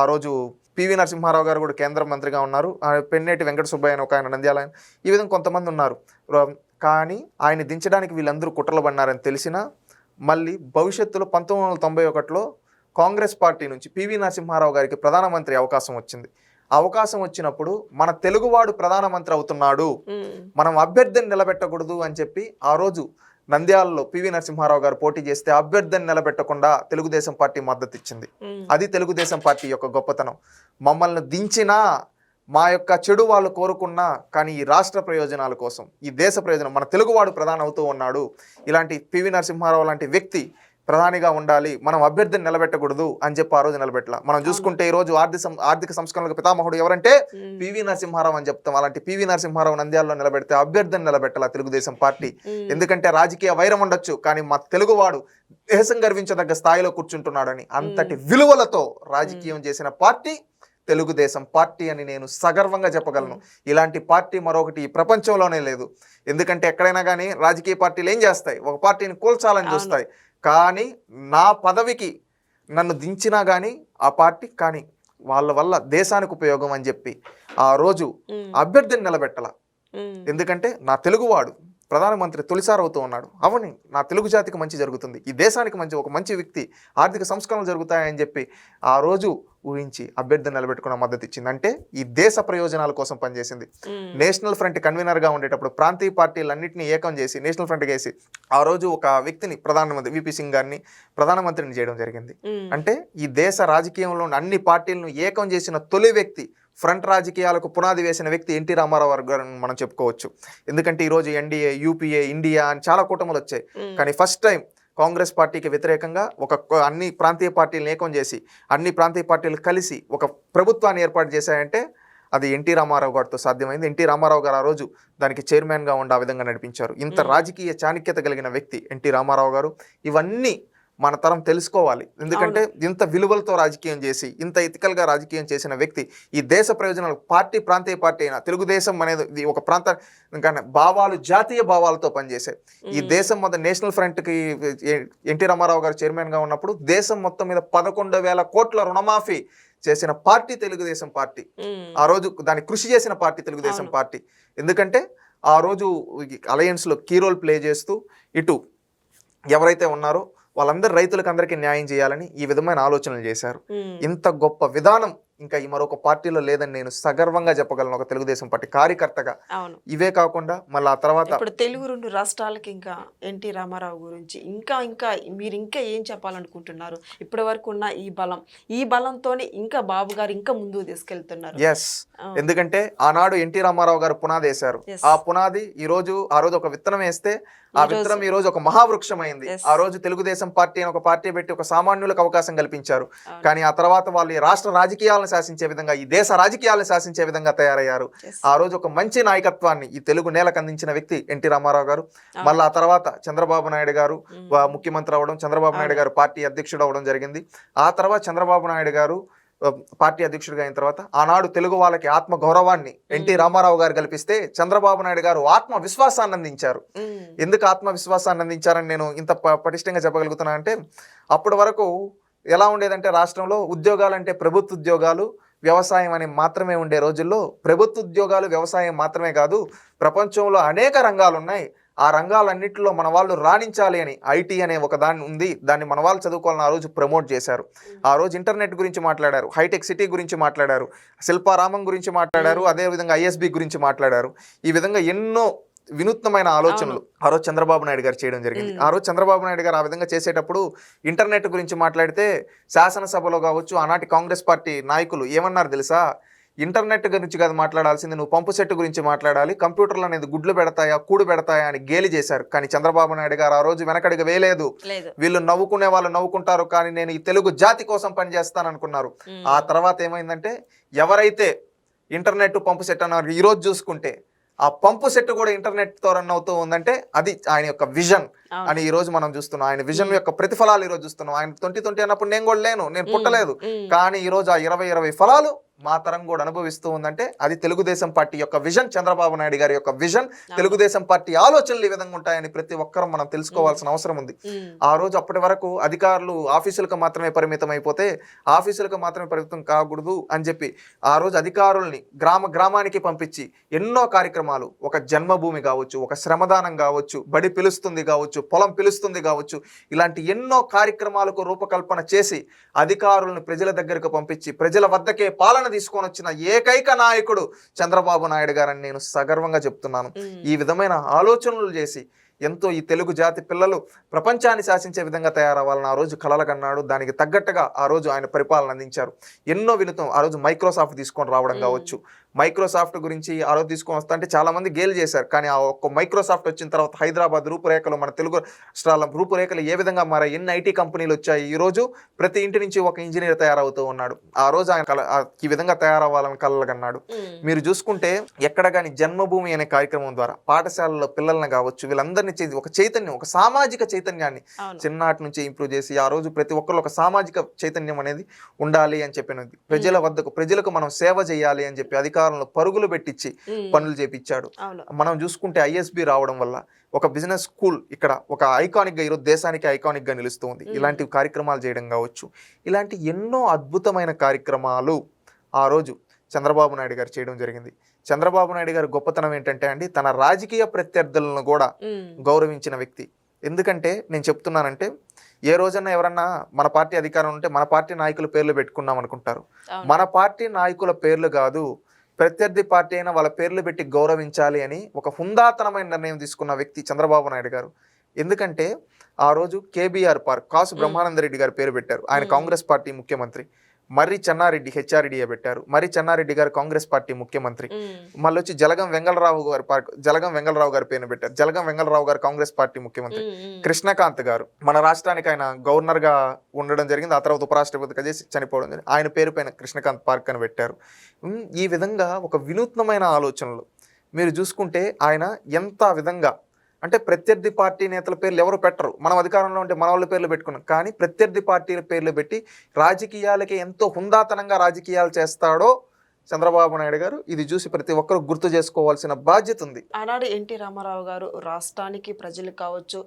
ఆ రోజు పివి నరసింహారావు గారు కూడా కేంద్ర మంత్రిగా ఉన్నారు. పెన్నేటి వెంకట సుబ్బయ్య అని ఒక ఆయన, నంద్యాల, ఈ విధంగా కొంతమంది ఉన్నారు. కానీ ఆయన దించడానికి వీళ్ళందరూ కుట్రలు పడినారని తెలిసినా మళ్ళీ భవిష్యత్తులో 1991లో కాంగ్రెస్ పార్టీ నుంచి పివి నరసింహారావు గారికి ప్రధానమంత్రి అవకాశం వచ్చింది. అవకాశం వచ్చినప్పుడు మన తెలుగువాడు ప్రధానమంత్రి అవుతున్నాడు, మనం అభ్యర్థిని నిలబెట్టకూడదు అని చెప్పి ఆ రోజు నంద్యాలలో పివి నరసింహారావు గారు పోటీ చేస్తే అభ్యర్థిని నిలబెట్టకుండా తెలుగుదేశం పార్టీ మద్దతు ఇచ్చింది. అది తెలుగుదేశం పార్టీ యొక్క గొప్పతనం. మమ్మల్ని దించినా మా యొక్క చెడు వాళ్ళు కోరుకున్నా కానీ ఈ రాష్ట్ర ప్రయోజనాల కోసం, ఈ దేశ ప్రయోజనం, మన తెలుగువాడు ప్రధాని అవుతూ ఉన్నాడు, ఇలాంటి పివి నరసింహారావు లాంటి వ్యక్తి ప్రధానిగా ఉండాలి, మనం అభ్యర్థిని నిలబెట్టకూడదు అని చెప్పి ఆ రోజు నిలబెట్టలా. మనం చూసుకుంటే ఈ రోజు ఆర్థిక సంస్కరణలకు పితామహుడు ఎవరంటే పివి నరసింహారావు అని చెప్తాం. అలాంటి పివి నరసింహారావు నంద్యాలలో నిలబెడితే అభ్యర్థిని నిలబెట్టాల తెలుగుదేశం పార్టీ. ఎందుకంటే రాజకీయ వైరం ఉండొచ్చు కానీ మా తెలుగువాడు దేశం గర్వించదగ్గ స్థాయిలో కూర్చుంటున్నాడని అంతటి విలువలతో రాజకీయం చేసిన పార్టీ తెలుగుదేశం పార్టీ అని నేను సగర్వంగా చెప్పగలను. ఇలాంటి పార్టీ మరొకటి ఈ ప్రపంచంలోనే లేదు. ఎందుకంటే ఎక్కడైనా కానీ రాజకీయ పార్టీలు ఏం చేస్తాయి, ఒక పార్టీని కూల్చాలని చూస్తాయి. కానీ నా పదవికి నన్ను దించినా కానీ ఆ పార్టీ కానీ వాళ్ళ వల్ల దేశానికి ఉపయోగం అని చెప్పి ఆ రోజు అభ్యర్థిని నిలబెట్టాల. ఎందుకంటే నా తెలుగువాడు ప్రధానమంత్రి తొలిసారి అవుతూ ఉన్నాడు, అవని నా తెలుగు జాతికి మంచి జరుగుతుంది, ఈ దేశానికి ఒక మంచి వ్యక్తి, ఆర్థిక సంస్కరణలు జరుగుతాయని చెప్పి ఆ రోజు ఊహించి అభ్యర్థిని నిలబెట్టుకున్న మద్దతు ఇచ్చింది. అంటే ఈ దేశ ప్రయోజనాల కోసం పనిచేసింది. నేషనల్ ఫ్రంట్ కన్వీనర్గా ఉండేటప్పుడు ప్రాంతీయ పార్టీలన్నింటినీ ఏకం చేసి నేషనల్ ఫ్రంట్ వేసి ఆ రోజు ఒక వ్యక్తిని ప్రధానమంత్రి విపి సింగ్ గారిని ప్రధానమంత్రిని చేయడం జరిగింది. అంటే ఈ దేశ రాజకీయంలో అన్ని పార్టీలను ఏకం చేసిన తొలి వ్యక్తి, ఫ్రంట్ రాజకీయాలకు పునాది వేసిన వ్యక్తి ఎన్టీ రామారావు గారు మనం చెప్పుకోవచ్చు. ఎందుకంటే ఈరోజు ఎన్డీఏ, యూపీఏ, ఇండియా అని చాలా కూటములు వచ్చాయి. కానీ ఫస్ట్ టైం కాంగ్రెస్ పార్టీకి వ్యతిరేకంగా అన్ని ప్రాంతీయ పార్టీలను ఏకం చేసి అన్ని ప్రాంతీయ పార్టీలు కలిసి ఒక ప్రభుత్వాన్ని ఏర్పాటు చేశాయంటే అది ఎన్టీ రామారావు గారితో సాధ్యమైంది. ఎన్టీ రామారావు గారు ఆ రోజు దానికి చైర్మన్గా ఉండి ఆ విధంగా నడిపించారు. ఇంత రాజకీయ చాణక్యత కలిగిన వ్యక్తి ఎన్టీ రామారావు గారు. ఇవన్నీ మన తరం తెలుసుకోవాలి. ఎందుకంటే ఇంత విలువలతో రాజకీయం చేసి ఇంత ఎథికల్గా రాజకీయం చేసిన వ్యక్తి ఈ దేశ ప్రయోజనాలు, పార్టీ ప్రాంతీయ పార్టీ అయినా తెలుగుదేశం అనేది ఒక ప్రాంత భావాలు, జాతీయ భావాలతో పనిచేసాయి. ఈ దేశం మొత్తం నేషనల్ ఫ్రంట్కి ఎన్టీ రామారావు గారు చైర్మన్గా ఉన్నప్పుడు దేశం మొత్తం మీద 11,000 కోట్ల రుణమాఫీ చేసిన పార్టీ తెలుగుదేశం పార్టీ. ఆ రోజు దాన్ని కృషి చేసిన పార్టీ తెలుగుదేశం పార్టీ. ఎందుకంటే ఆ రోజు అలయన్స్లో కీ రోల్ ప్లే చేస్తూ ఇటు ఎవరైతే ఉన్నారో వాళ్ళందరూ రైతులకు అందరికీ న్యాయం చేయాలని ఈ విధమైన ఆలోచనలు చేశారు. ఇంత గొప్ప విధానం ఇంకా ఈ మరొక పార్టీలో లేదని నేను సగర్వంగా చెప్పగలను ఒక తెలుగుదేశం పార్టీ కార్యకర్తగా. ఇవే కాకుండా మళ్ళీ ఆ తర్వాత ఇప్పుడు తెలుగు 2 రాష్ట్రాలకి ఇంకా ఎన్టీ రామారావు గురించి ఇంకా మీరు ఇంకా ఏం చెప్పాలనుకుంటున్నారు? ఇప్పటి వరకు ఉన్న ఈ బలంతోనే ఇంకా బాబు గారు ఇంకా ముందుకు తీసుకెళ్తున్నారు. ఎస్, ఎందుకంటే ఆనాడు ఎన్టీ రామారావు గారు పునాది వేశారు. ఆ పునాది ఆ రోజు ఒక విత్తనం వేస్తే ఆ విత్తనం ఈ రోజు ఒక మహావృక్షం అయింది. ఆ రోజు తెలుగుదేశం పార్టీ అని ఒక పార్టీ పెట్టి ఒక సామాన్యులకు అవకాశం కల్పించారు. కానీ ఆ తర్వాత వాళ్ళు ఈ రాష్ట్ర రాజకీయాలను శాసించే విధంగా, ఈ దేశ రాజకీయాలను శాసించే విధంగా తయారయ్యారు. ఆ రోజు ఒక మంచి నాయకత్వాన్ని ఈ తెలుగు నేలకు అందించిన వ్యక్తి ఎన్టీ రామారావు గారు. మళ్ళీ ఆ తర్వాత చంద్రబాబు నాయుడు గారు ముఖ్యమంత్రి అవ్వడం, చంద్రబాబు నాయుడు గారు పార్టీ అధ్యక్షుడు అవ్వడం జరిగింది. ఆ తర్వాత చంద్రబాబు నాయుడు గారు పార్టీ అధ్యక్షుడిగా అయిన తర్వాత ఆనాడు తెలుగు వాళ్ళకి ఆత్మ గౌరవాన్ని ఎన్టీ రామారావు గారు కల్పిస్తే చంద్రబాబు నాయుడు గారు ఆత్మ విశ్వాసాన్ని అందించారు. ఎందుకు ఆత్మ విశ్వాసాన్ని అందించారని నేను ఇంత పటిష్టంగా చెప్పగలుగుతున్నా అంటే, అప్పటి వరకు ఎలా ఉండేదంటే రాష్ట్రంలో ఉద్యోగాలంటే ప్రభుత్వ ఉద్యోగాలు, వ్యవసాయం అని మాత్రమే ఉండే రోజుల్లో ప్రభుత్వ ఉద్యోగాలు, వ్యవసాయం మాత్రమే కాదు, ప్రపంచంలో అనేక రంగాలు ఉన్నాయి. ఆ రంగాలన్నింటిలో మన వాళ్ళు రాణించాలి అని ఐటీ అనే ఒక దాన్ని ఉంది, దాన్ని మన వాళ్ళు చదువుకోవాలని ఆ రోజు ప్రమోట్ చేశారు. ఆ రోజు ఇంటర్నెట్ గురించి మాట్లాడారు, హైటెక్ సిటీ గురించి మాట్లాడారు, శిల్పారామం గురించి మాట్లాడారు, అదేవిధంగా ఐఎస్బి గురించి మాట్లాడారు. ఈ విధంగా ఎన్నో వినూత్నమైన ఆలోచనలు ఆ రోజు చంద్రబాబు నాయుడు గారు చేయడం జరిగింది. ఆ రోజు చంద్రబాబు నాయుడు గారు ఆ విధంగా చేసేటప్పుడు ఇంటర్నెట్ గురించి మాట్లాడితే శాసనసభలో కావచ్చు ఆనాటి కాంగ్రెస్ పార్టీ నాయకులు ఏమన్నారు తెలుసా? ఇంటర్నెట్ గురించి కాదు మాట్లాడాల్సింది, నువ్వు పంపు సెట్ గురించి మాట్లాడాలి, కంప్యూటర్లు అనేది గుడ్లు పెడతాయా కూడు పెడతాయా అని గేలి చేశారు. కానీ చంద్రబాబు నాయుడు గారు ఆ రోజు వెనకడిగా వేయలేదు. వీళ్ళు నవ్వుకునే వాళ్ళు నవ్వుకుంటారు, కానీ నేను ఈ తెలుగు జాతి కోసం పనిచేస్తాను అనుకున్నారు. ఆ తర్వాత ఏమైందంటే ఎవరైతే ఇంటర్నెట్ పంపు సెట్ అన్నారు, ఈ రోజు చూసుకుంటే ఆ పంపు సెట్ కూడా ఇంటర్నెట్ తో రన్ అవుతూ ఉందంటే అది ఆయన యొక్క విజన్ అని ఈ రోజు మనం చూస్తున్నాం. ఆయన విజన్ యొక్క ప్రతిఫలాలు ఈ రోజు చూస్తున్నాం. ఆయన 2020 అన్నప్పుడు నేను కూడా లేను, నేను పుట్టలేదు, కానీ ఈ రోజు ఆ 20 ఫలాలు మా తరం కూడా అనుభవిస్తూ ఉందంటే అది తెలుగుదేశం పార్టీ యొక్క విజన్, చంద్రబాబు నాయుడు గారి యొక్క విజన్, తెలుగుదేశం పార్టీ ఆలోచనలు ఈ విధంగా ఉంటాయని ప్రతి ఒక్కరూ మనం తెలుసుకోవాల్సిన అవసరం ఉంది. ఆ రోజు అప్పటి వరకు అధికారులు ఆఫీసులకు మాత్రమే పరిమితం అయిపోతే ఆఫీసులకు మాత్రమే పరిమితం కాకూడదు అని చెప్పి ఆ రోజు అధికారుల్ని గ్రామానికి పంపించి ఎన్నో కార్యక్రమాలు, ఒక జన్మభూమి కావచ్చు, ఒక శ్రమదానం కావచ్చు, బడి పిలుస్తుంది కావచ్చు, పొలం పిలుస్తుంది కావచ్చు, ఇలాంటి ఎన్నో కార్యక్రమాలకు రూపకల్పన చేసి అధికారులను ప్రజల దగ్గరకు పంపించి ప్రజల వద్దకే పాలన తీసుకొని వచ్చిన ఏకైక నాయకుడు చంద్రబాబు నాయుడు గారని నేను సగర్వంగా చెప్తున్నాను. ఈ విధమైన ఆలోచనలు చేసి ఎంతో ఈ తెలుగు జాతి పిల్లలు ప్రపంచాన్ని శాసించే విధంగా తయారవ్వాలని ఆ రోజు కలలు కన్నాడు. దానికి తగ్గట్టుగా ఆ రోజు ఆయన పరిపాలన అందించారు. ఎన్నో వినూత్నం, ఆ రోజు మైక్రోసాఫ్ట్ తీసుకొని రావడం కావచ్చు, మైక్రోసాఫ్ట్ గురించి ఆ రోజు తీసుకొని వస్తా అంటే చాలా మంది గేలు చేశారు. కానీ ఆ ఒక్క మైక్రోసాఫ్ట్ వచ్చిన తర్వాత హైదరాబాద్ రూపురేఖలు, మన తెలుగు రాష్ట్రాల రూపురేఖలు ఏ విధంగా మారాయి, ఎన్ని ఐటీ కంపెనీలు వచ్చాయి. ఈ రోజు ప్రతి ఇంటి నుంచి ఒక ఇంజనీర్ తయారవుతూ ఉన్నాడు. ఆ రోజు ఆయన ఈ విధంగా తయారవ్వాలని కలలు కన్నాడు. మీరు చూసుకుంటే ఎక్కడ కానీ జన్మభూమి అనే కార్యక్రమం ద్వారా పాఠశాలలో పిల్లల్ని కావచ్చు వీళ్ళందరినీ ఒక చైతన్యం, ఒక సామాజిక చైతన్యాన్ని చిన్ననాటి నుంచి ఇంప్రూవ్ చేసి ఆ రోజు ప్రతి ఒక్కరు ఒక సామాజిక చైతన్యం అనేది ఉండాలి అని చెప్పినది. ప్రజల వద్దకు ప్రజలకు మనం సేవ చేయాలి అని చెప్పి అధికారులను పరుగులు పెట్టించి పనులు చేపించాడు. మనం చూసుకుంటే ఐఎస్బి రావడం వల్ల ఒక బిజినెస్ స్కూల్ ఇక్కడ ఒక ఐకానిక్ గా ఈరోజు దేశానికి ఐకానిక్ గా నిలుస్తూ ఉంది. ఇలాంటి కార్యక్రమాలు చేయడం కావచ్చు, ఇలాంటి ఎన్నో అద్భుతమైన కార్యక్రమాలు ఆ రోజు చంద్రబాబు నాయుడు గారు చేయడం జరిగింది. చంద్రబాబు నాయుడు గారి గొప్పతనం ఏంటంటే అండి, తన రాజకీయ ప్రత్యర్థులను కూడా గౌరవించిన వ్యక్తి. ఎందుకంటే నేను చెప్తున్నానంటే ఏ రోజన్నా ఎవరన్నా మన పార్టీ అధికారం ఉంటే మన పార్టీ నాయకుల పేర్లు పెట్టుకున్నాం అనుకుంటారు. మన పార్టీ నాయకుల పేర్లు కాదు, ప్రత్యర్థి పార్టీ అయినా వాళ్ళ పేర్లు పెట్టి గౌరవించాలి అని ఒక హుందాతనమైన నిర్ణయం తీసుకున్న వ్యక్తి చంద్రబాబు నాయుడు గారు. ఎందుకంటే ఆ రోజు కేబీఆర్ పార్క్ కాసు బ్రహ్మానంద రెడ్డి గారు పేరు పెట్టారు. ఆయన కాంగ్రెస్ పార్టీ ముఖ్యమంత్రి. మర్రి చెన్నారెడ్డి హెచ్ఆర్డీఏ పెట్టారు. మర్రి చెన్నారెడ్డి గారు కాంగ్రెస్ పార్టీ ముఖ్యమంత్రి. మళ్ళీ వచ్చి జలగం వెంగళరావు గారి పేరు పెట్టారు. జలగం వెంగళరావు గారు కాంగ్రెస్ పార్టీ ముఖ్యమంత్రి. కృష్ణకాంత్ గారు మన రాష్ట్రానికి ఆయన గవర్నర్ గా ఉండడం జరిగింది. ఆ తర్వాత ఉపరాష్ట్రపతిగా చేసి చనిపోవడం జరిగింది. ఆయన పేరు పైన కృష్ణకాంత్ పార్క్ అని పెట్టారు. ఈ విధంగా ఒక వినూత్నమైన ఆలోచనలు మీరు చూసుకుంటే ఆయన ఎంత విధంగా అంటే ప్రత్యర్థి పార్టీ నేతల పేర్లు ఎవరు పెట్టరు. మనం అధికారంలో ఉంటే మన వాళ్ళ పేర్లు పెట్టుకున్నాం. కానీ ప్రత్యర్థి పార్టీల పేర్లు పెట్టి రాజకీయాలకి ఎంతో హుందాతనంగా రాజకీయాలు చేస్తాడో చంద్రబాబు నాయుడు గారు, ఇది చూసి ప్రతి ఒక్కరు గుర్తు చేసుకోవాల్సిన బాధ్యత ఉంది. ఆనాడు ఎన్టీ రామారావు గారు రాష్ట్రానికి ప్రజలు కావచ్చు,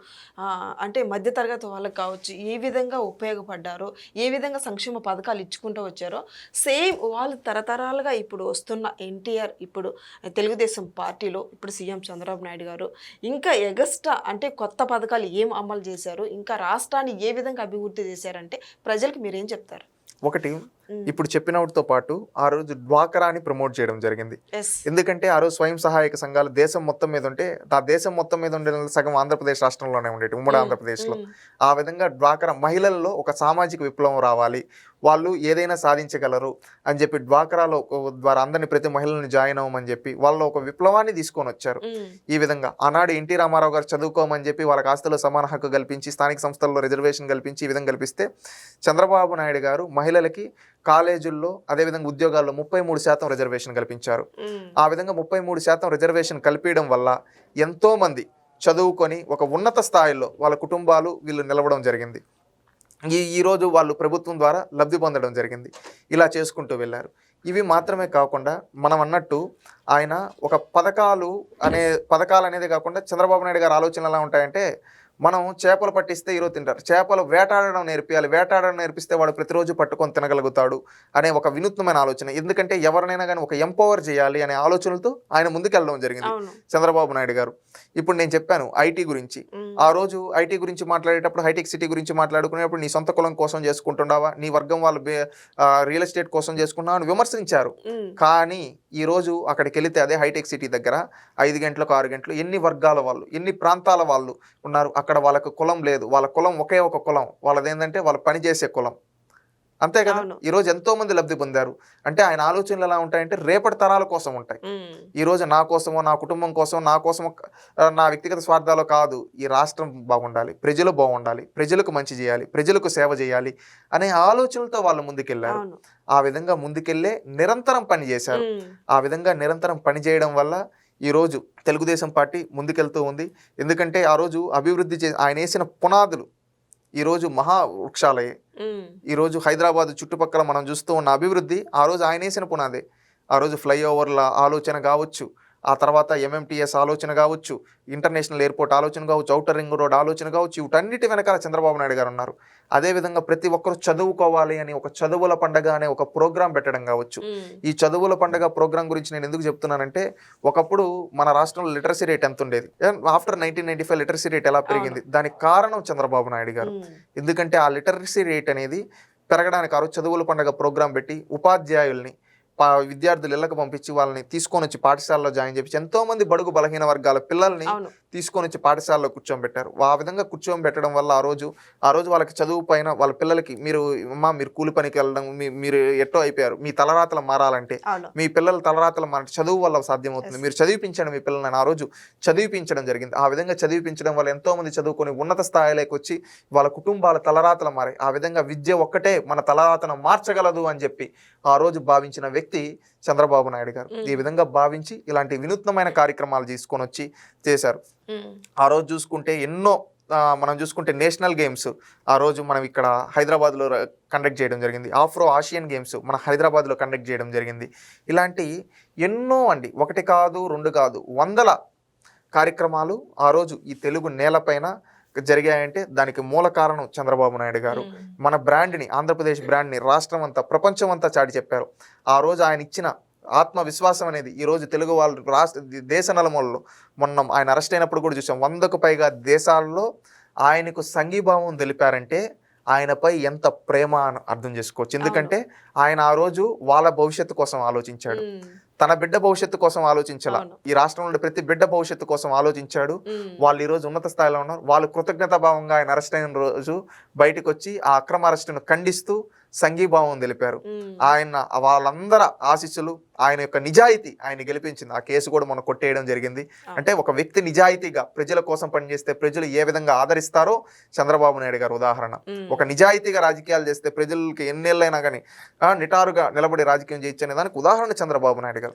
అంటే మధ్యతరగతి వాళ్ళకి కావచ్చు, ఏ విధంగా ఉపయోగపడ్డారో, ఏ విధంగా సంక్షేమ పథకాలు ఇచ్చుకుంటూ వచ్చారో సేమ్ వాళ్ళు తరతరాలుగా ఇప్పుడు వస్తున్న ఎన్టీఆర్ ఇప్పుడు తెలుగుదేశం పార్టీలో ఇప్పుడు సీఎం చంద్రబాబు నాయుడు గారు ఇంకా ఎగస్ట్రా అంటే కొత్త పథకాలు ఏం అమలు చేశారు, ఇంకా రాష్ట్రాన్ని ఏ విధంగా అభివృద్ధి చేశారంటే ప్రజలకు మీరేం చెప్తారు? ఒకటి ఇప్పుడు చెప్పినటితో పాటు ఆ రోజు డ్వాక్రాని ప్రమోట్ చేయడం జరిగింది. ఎందుకంటే ఆ రోజు స్వయం సహాయక సంఘాలు దేశం మొత్తం మీద ఉంటే ఆ దేశం మొత్తం మీద ఉండే సగం ఆంధ్రప్రదేశ్ రాష్ట్రంలోనే ఉండేది, ఉమ్మడి ఆంధ్రప్రదేశ్లో. ఆ విధంగా డ్వాక్రా మహిళల్లో ఒక సామాజిక విప్లవం రావాలి, వాళ్ళు ఏదైనా సాధించగలరు అని చెప్పి డ్వాక్రాలో ద్వారా అందరినీ ప్రతి మహిళల్ని జాయిన్ అవ్వమని చెప్పి వాళ్ళు ఒక విప్లవాన్ని తీసుకొని వచ్చారు. ఈ విధంగా ఆనాడు ఎన్టీ రామారావు గారు చదువుకోమని చెప్పి వాళ్ళకి ఆస్తుల్లో సమాన హక్కు కల్పించి స్థానిక సంస్థల్లో రిజర్వేషన్ కల్పించి ఈ విధంగా కల్పిస్తే చంద్రబాబు నాయుడు గారు మహిళలకి కాలేజీల్లో అదేవిధంగా ఉద్యోగాల్లో 33% రిజర్వేషన్ కల్పించారు. ఆ విధంగా 33% రిజర్వేషన్ కల్పించడం వల్ల ఎంతో మంది చదువుకొని ఒక ఉన్నత స్థాయిలో వాళ్ళ కుటుంబాలు వీళ్ళు నిలవడం జరిగింది. ఈరోజు వాళ్ళు ప్రభుత్వం ద్వారా లబ్ధి పొందడం జరిగింది. ఇలా చేసుకుంటూ వెళ్ళారు. ఇవి మాత్రమే కాకుండా మనం అన్నట్టు ఆయన ఒక పథకాలు అనేది కాకుండా చంద్రబాబు నాయుడు గారి ఆలోచనలు ఎలా ఉంటాయంటే మనం చేపలు పట్టిస్తే ఈరోజు తింటారు, చేపలు వేటాడడం నేర్పియాలి, వేటాడడం నేర్పిస్తే వాడు ప్రతిరోజు పట్టుకొని తినగలుగుతాడు అనే ఒక వినూత్నమైన ఆలోచన. ఎందుకంటే ఎవరినైనా కానీ ఒక ఎంపవర్ చేయాలి అనే ఆలోచనలతో ఆయన ముందుకెళ్ళడం జరిగింది అవును. చంద్రబాబు నాయుడు గారు. ఇప్పుడు నేను చెప్పాను ఐటీ గురించి. ఆ రోజు ఐటీ గురించి మాట్లాడేటప్పుడు హైటెక్ సిటీ గురించి మాట్లాడుకునేటప్పుడు నీ సొంత కులం కోసం చేసుకుంటుండవా, నీ వర్గం వాళ్ళు రియల్ ఎస్టేట్ కోసం చేసుకున్నావా అని విమర్శించారు. కానీ ఈ రోజు అక్కడికి వెళితే అదే హైటెక్ సిటీ దగ్గర 5 గంటలకు 6 గంటలు ఎన్ని వర్గాల వాళ్ళు, ఎన్ని ప్రాంతాల వాళ్ళు ఉన్నారు. అక్కడ వాళ్ళకు కులం లేదు, వాళ్ళ కులం ఒకే ఒక కులం, వాళ్ళది ఏంటంటే వాళ్ళు పనిచేసే కులం, అంతే కదా. అవును. ఈరోజు ఎంతో మంది లబ్ధి పొందారు. అంటే ఆయన ఆలోచనలు ఎలా ఉంటాయంటే రేపటి తరాల కోసం ఉంటాయి. ఈ రోజు నా కోసమో, నా కుటుంబం కోసం, నా కోసమో, నా వ్యక్తిగత స్వార్థాలు కాదు. ఈ రాష్ట్రం బాగుండాలి, ప్రజలు బాగుండాలి, ప్రజలకు మంచి చేయాలి, ప్రజలకు సేవ చేయాలి అనే ఆలోచనలతో వాళ్ళు ముందుకెళ్లారు. అవును. ఆ విధంగా ముందుకెళ్లే నిరంతరం పని చేశారు. ఆ విధంగా నిరంతరం పని చేయడం వల్ల ఈరోజు తెలుగుదేశం పార్టీ ముందుకెళ్తూ ఉంది. ఎందుకంటే ఆ రోజు అభివృద్ధి ఆయన వేసిన పునాదులు ఈరోజు మహా వృక్షాలయ్యాయి. ఈరోజు హైదరాబాద్ చుట్టుపక్కల మనం చూస్తూ ఉన్న అభివృద్ధి ఆ రోజు ఆయన వేసిన పునాదే. ఆ రోజు ఫ్లైఓవర్ల ఆలోచన కావచ్చు, ఆ తర్వాత ఎంఎంటీఎస్ ఆలోచన కావచ్చు, ఇంటర్నేషనల్ ఎయిర్పోర్ట్ ఆలోచన కావచ్చు, ఔటర్ రింగ్ రోడ్ ఆలోచన కావచ్చు, వీటన్నిటి వెనకాల చంద్రబాబు నాయుడు గారు ఉన్నారు. అదేవిధంగా ప్రతి ఒక్కరు చదువుకోవాలి అని ఒక చదువుల పండగ అనే ఒక ప్రోగ్రాం పెట్టడం కావచ్చు. ఈ చదువుల పండగ ప్రోగ్రాం గురించి నేను ఎందుకు చెప్తున్నానంటే, ఒకప్పుడు మన రాష్ట్రంలో లిటరసీ రేట్ ఎంత ఉండేది, ఆఫ్టర్ 1995 లిటరసీ రేట్ ఎలా పెరిగింది, దానికి కారణం చంద్రబాబు నాయుడు గారు. ఎందుకంటే ఆ లిటరసీ రేట్ అనేది పెరగడానికి ఆ రోజు చదువుల పండగ ప్రోగ్రాం పెట్టి ఉపాధ్యాయుల్ని విద్యార్థులు ఇళ్లకు పంపించి వాళ్ళని తీసుకొని వచ్చి పాఠశాలలో జాయిన్ చేపించి ఎంతో మంది బడుగు బలహీన వర్గాల పిల్లల్ని తీసుకొని వచ్చి పాఠశాలలో కూర్చోబెట్టారు. ఆ విధంగా కూర్చోబెట్టడం వల్ల ఆ రోజు వాళ్ళకి చదువు పైన వాళ్ళ పిల్లలకి మీరు కూలి పనికి వెళ్ళడం, మీరు ఎట్టో అయిపోయారు, మీ తలరాతలు మారాలంటే, మీ పిల్లల తలరాతలు మారంటే చదువు వల్ల సాధ్యమవుతుంది, మీరు చదివిపించండి మీ పిల్లలని ఆ రోజు చదివిపించడం జరిగింది. ఆ విధంగా చదివిపించడం వల్ల ఎంతో మంది చదువుకొని ఉన్నత స్థాయిలోకి వచ్చి వాళ్ళ కుటుంబాల తలరాతలు మారాయి. ఆ విధంగా విద్య ఒక్కటే మన తలరాతను మార్చగలదు అని చెప్పి ఆ రోజు భావించిన వ్యక్తి చంద్రబాబు నాయుడు గారు. ఈ విధంగా భావించి ఇలాంటి వినూత్నమైన కార్యక్రమాలు తీసుకొని వచ్చి చేశారు. ఆ రోజు చూసుకుంటే ఎన్నో మనం చూసుకుంటే నేషనల్ గేమ్స్ ఆ రోజు మనం ఇక్కడ హైదరాబాద్లో కండక్ట్ చేయడం జరిగింది. ఆఫ్రో ఆసియన్ గేమ్స్ మన హైదరాబాద్లో కండక్ట్ చేయడం జరిగింది. ఇలాంటి ఎన్నో అండి, ఒకటి కాదు రెండు కాదు, వందల కార్యక్రమాలు ఆ రోజు ఈ తెలుగు నేలపైన జరిగాయంటే దానికి మూల కారణం చంద్రబాబు నాయుడు గారు. మన బ్రాండ్ని, ఆంధ్రప్రదేశ్ బ్రాండ్ని రాష్ట్రం అంతా, ప్రపంచం అంతా చాటి చెప్పారు. ఆ రోజు ఆయన ఇచ్చిన ఆత్మవిశ్వాసం అనేది ఈరోజు తెలుగు వాళ్ళు దేశ నలుమూలలో, మొన్న ఆయన అరెస్ట్ అయినప్పుడు కూడా చూసాం, 100కు పైగా దేశాల్లో ఆయనకు సంఘీభావం తెలిపారంటే ఆయనపై ఎంత ప్రేమ అని అర్థం చేసుకోవచ్చు. ఎందుకంటే ఆయన ఆ రోజు వాళ్ళ భవిష్యత్తు కోసం ఆలోచించాడు, తన బిడ్డ భవిష్యత్తు కోసం ఆలోచించాల, ఈ రాష్ట్రంలో ప్రతి బిడ్డ భవిష్యత్తు కోసం ఆలోచించాడు. వాళ్ళు ఈరోజు ఉన్నత స్థాయిలో ఉన్నారు. వాళ్ళు కృతజ్ఞతా భావంగా ఆయన అరెస్ట్ అయిన రోజు బయటకు వచ్చి ఆ అక్రమ అరెస్టును ఖండిస్తూ సంఘీభావం తెలిపారు. ఆయన వాళ్ళందరి ఆశీస్సులు, ఆయన యొక్క నిజాయితీ ఆయన గెలిపించింది. ఆ కేసు కూడా మనం కొట్టేయడం జరిగింది. అంటే ఒక వ్యక్తి నిజాయితీగా ప్రజల కోసం పనిచేస్తే ప్రజలు ఏ విధంగా ఆదరిస్తారో చంద్రబాబు నాయుడు గారు ఉదాహరణ. ఒక నిజాయితీగా రాజకీయాలు చేస్తే ప్రజలకి ఎన్నేళ్ళైనా కానీ నిటారుగా నిలబడి రాజకీయం చేయొచ్చనే దానికి ఉదాహరణ చంద్రబాబు నాయుడు గారు.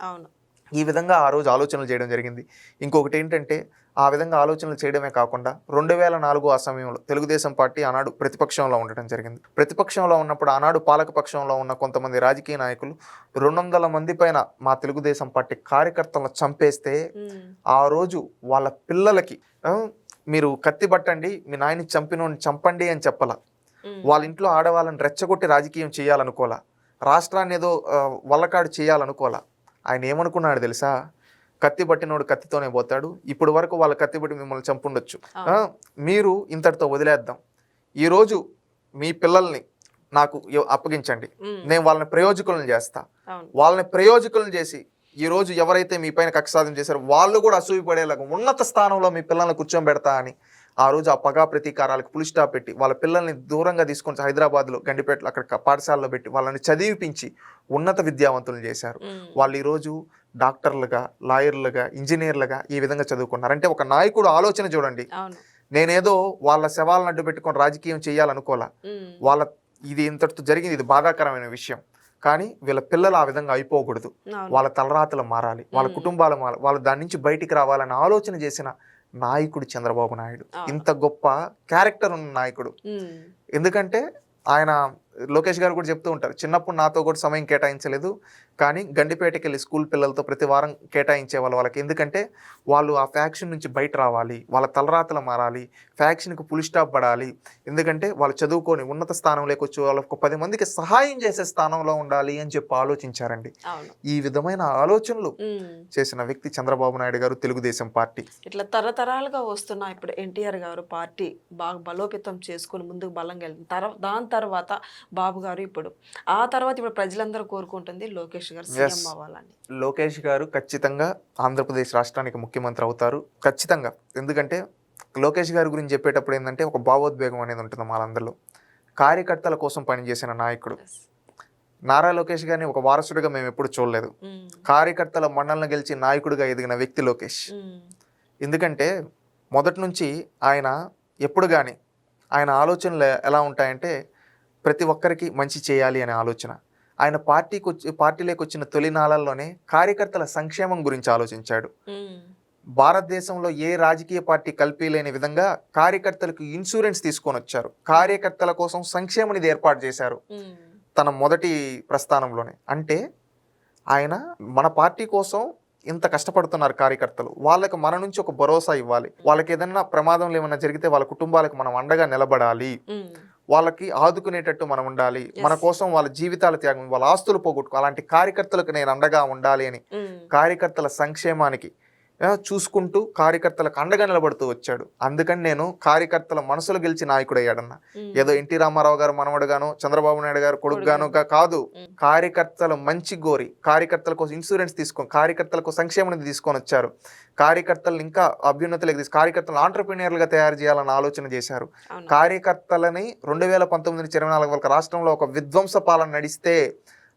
ఈ విధంగా ఆ రోజు ఆలోచనలు చేయడం జరిగింది. ఇంకొకటి ఏంటంటే, ఆ విధంగా ఆలోచనలు చేయడమే కాకుండా 2004 ఆ సమయంలో తెలుగుదేశం పార్టీ ఆనాడు ప్రతిపక్షంలో ఉండటం జరిగింది. ప్రతిపక్షంలో ఉన్నప్పుడు ఆనాడు పాలకపక్షంలో ఉన్న కొంతమంది రాజకీయ నాయకులు 200 మంది పైన మా తెలుగుదేశం పార్టీ కార్యకర్తలను చంపేస్తే ఆ రోజు వాళ్ళ పిల్లలకి మీరు కత్తి పట్టండి, మీ నాయన్ని చంపినోని చంపండి అని చెప్పాల. వాళ్ళ ఇంట్లో ఆడవాళ్ళని రెచ్చగొట్టి రాజకీయం చేయాలనుకోవాలా, రాష్ట్రాన్ని ఏదో వల్లకాడు చేయాలనుకోవాలా. ఆయన ఏమనుకున్నాడు తెలుసా, కత్తి పట్టినోడు కత్తితోనే పోతాడు, ఇప్పుడు వరకు వాళ్ళ కత్తి పట్టి మిమ్మల్ని చంపుండొచ్చు, మీరు ఇంతటితో వదిలేద్దాం, ఈరోజు మీ పిల్లల్ని నాకు అప్పగించండి, నేను వాళ్ళని ప్రయోజకులను చేస్తా. వాళ్ళని ప్రయోజకులను చేసి ఈరోజు ఎవరైతే మీ పైన కక్ష సాధన చేశారో వాళ్ళు కూడా అసూయపడేలాగా ఉన్నత స్థానంలో మీ పిల్లల్ని కూర్చోబెడతా అని ఆ రోజు ఆ పగా ప్రతీకారాలకు పులి స్టాప్ పెట్టి వాళ్ళ పిల్లల్ని దూరంగా తీసుకొని హైదరాబాద్లో గండిపేటలో అక్కడ పాఠశాలలో పెట్టి వాళ్ళని చదివిపించి ఉన్నత విద్యావంతులు చేశారు. వాళ్ళు ఈరోజు డాక్టర్లుగా, లాయర్లుగా, ఇంజనీర్లుగా ఈ విధంగా చదువుకున్నారు. అంటే ఒక నాయకుడు ఆలోచన చూడండి. నేనేదో వాళ్ళ శవాలను అడ్డు పెట్టుకొని రాజకీయం చేయాలనుకోలే, వాళ్ళ ఇది ఇంతటితో జరిగింది, ఇది బాధాకరమైన విషయం. కానీ వీళ్ళ పిల్లలు ఆ విధంగా అయిపోకూడదు, వాళ్ళ తలరాతలు మారాలి, వాళ్ళ కుటుంబాలు మారాలి, వాళ్ళు దాని నుంచి బయటికి రావాలని ఆలోచన చేసిన నాయకుడు చంద్రబాబు నాయుడు. ఇంత గొప్ప క్యారెక్టర్ ఉన్న నాయకుడు. ఎందుకంటే ఆయన లోకేష్ గారు కూడా చెప్తూ ఉంటారు, చిన్నప్పుడు నాతో కూడా సమయం కేటాయించలేదు, కానీ గండిపేటకి వెళ్ళి స్కూల్ పిల్లలతో ప్రతి వారం కేటాయించేవాళ్ళు వాళ్ళకి. ఎందుకంటే వాళ్ళు ఆ ఫ్యాక్షన్ నుంచి బయట రావాలి, వాళ్ళ తలరాతలు మారాలి, ఫ్యాక్షన్కి ఫుల్ స్టాప్ పడాలి. ఎందుకంటే వాళ్ళు చదువుకొని ఉన్నత స్థానంలోకి వచ్చి వాళ్ళకు 10 మందికి సహాయం చేసే స్థానంలో ఉండాలి అని చెప్పి ఆలోచించారండి. ఈ విధమైన ఆలోచనలు చేసిన వ్యక్తి చంద్రబాబు నాయుడు గారు, తెలుగుదేశం పార్టీ. ఇట్లా తరతరాలుగా వస్తున్న ఇప్పుడు ఎన్టీఆర్ గారు పార్టీ బాగా బలోపేతం చేసుకుని ముందుకు బలంగా వెళ్తుంది. దాని తర్వాత బాబు గారు, ఇప్పుడు ఆ తర్వాత ఇప్పుడు ప్రజలందరూ కోరుకుంటుంది లోకేష్ గారు సీఎం అవ్వాలని. లోకేష్ గారు ఖచ్చితంగా ఆంధ్రప్రదేశ్ రాష్ట్రానికి ముఖ్యమంత్రి అవుతారు ఖచ్చితంగా. ఎందుకంటే లోకేష్ గారి గురించి చెప్పేటప్పుడు ఏంటంటే ఒక భావోద్వేగం అనేది ఉంటుంది వాళ్ళందరిలో. కార్యకర్తల కోసం పనిచేసిన నాయకుడు. నారా లోకేష్ గారిని ఒక వారసుడిగా మేము ఎప్పుడు చూడలేదు. కార్యకర్తల మండలను గెలిచి నాయకుడిగా ఎదిగిన వ్యక్తి లోకేష్. ఎందుకంటే మొదటి నుంచి ఆయన ఎప్పుడు కానీ ఆయన ఆలోచనలు ఎలా ఉంటాయంటే ప్రతి ఒక్కరికి మంచి చేయాలి అనే ఆలోచన. ఆయన పార్టీలోకి వచ్చిన తొలినాళ్ళల్లోనే కార్యకర్తల సంక్షేమం గురించి ఆలోచించాడు. భారతదేశంలో ఏ రాజకీయ పార్టీ కల్పీలేని విధంగా కార్యకర్తలకు ఇన్సూరెన్స్ తీసుకొని వచ్చారు. కార్యకర్తల కోసం సంక్షేమ నిధి ఏర్పాటు చేశారు తన మొదటి ప్రస్థానంలోనే. అంటే ఆయన మన పార్టీ కోసం ఇంత కష్టపడుతున్నారు కార్యకర్తలు, వాళ్ళకి మన నుంచి ఒక భరోసా ఇవ్వాలి. వాళ్ళకి ఏదైనా ప్రమాదంలో ఏమైనా జరిగితే వాళ్ళ కుటుంబాలకు మనం అండగా నిలబడాలి, వాళ్ళకి ఆదుకునేటట్టు మనం ఉండాలి, మన కోసం వాళ్ళ జీవితాల త్యాగం, వాళ్ళ ఆస్తులు పోగొట్టుకో, అలాంటి కార్యకర్తలకు నేను అండగా ఉండాలి అని కార్యకర్తల సంక్షేమానికి చూసుకుంటూ కార్యకర్తలకు అండగా నిలబడుతూ వచ్చాడు. అందుకని నేను కార్యకర్తల మనసులు గెలిచి నాయకుడు అయ్యాడన్న. ఏదో ఎన్టీ రామారావు గారు మనవడుగాను, చంద్రబాబు నాయుడు గారు కొడుకుగాను కాదు. కార్యకర్తల మంచి గోరి, కార్యకర్తల కోసం ఇన్సూరెన్స్ తీసుకొని, కార్యకర్తలకు సంక్షేమ నిధి తీసుకొని వచ్చారు. కార్యకర్తలను ఇంకా అభ్యున్నతిలోకి తీసి కార్యకర్తలను ఆంటర్‌ప్రెన్యూర్లుగా తయారు చేయాలన్న ఆలోచన చేశారు. కార్యకర్తలని 2019 నుంచి 24 వరకు రాష్ట్రంలో ఒక విధ్వంస పాలన నడిస్తే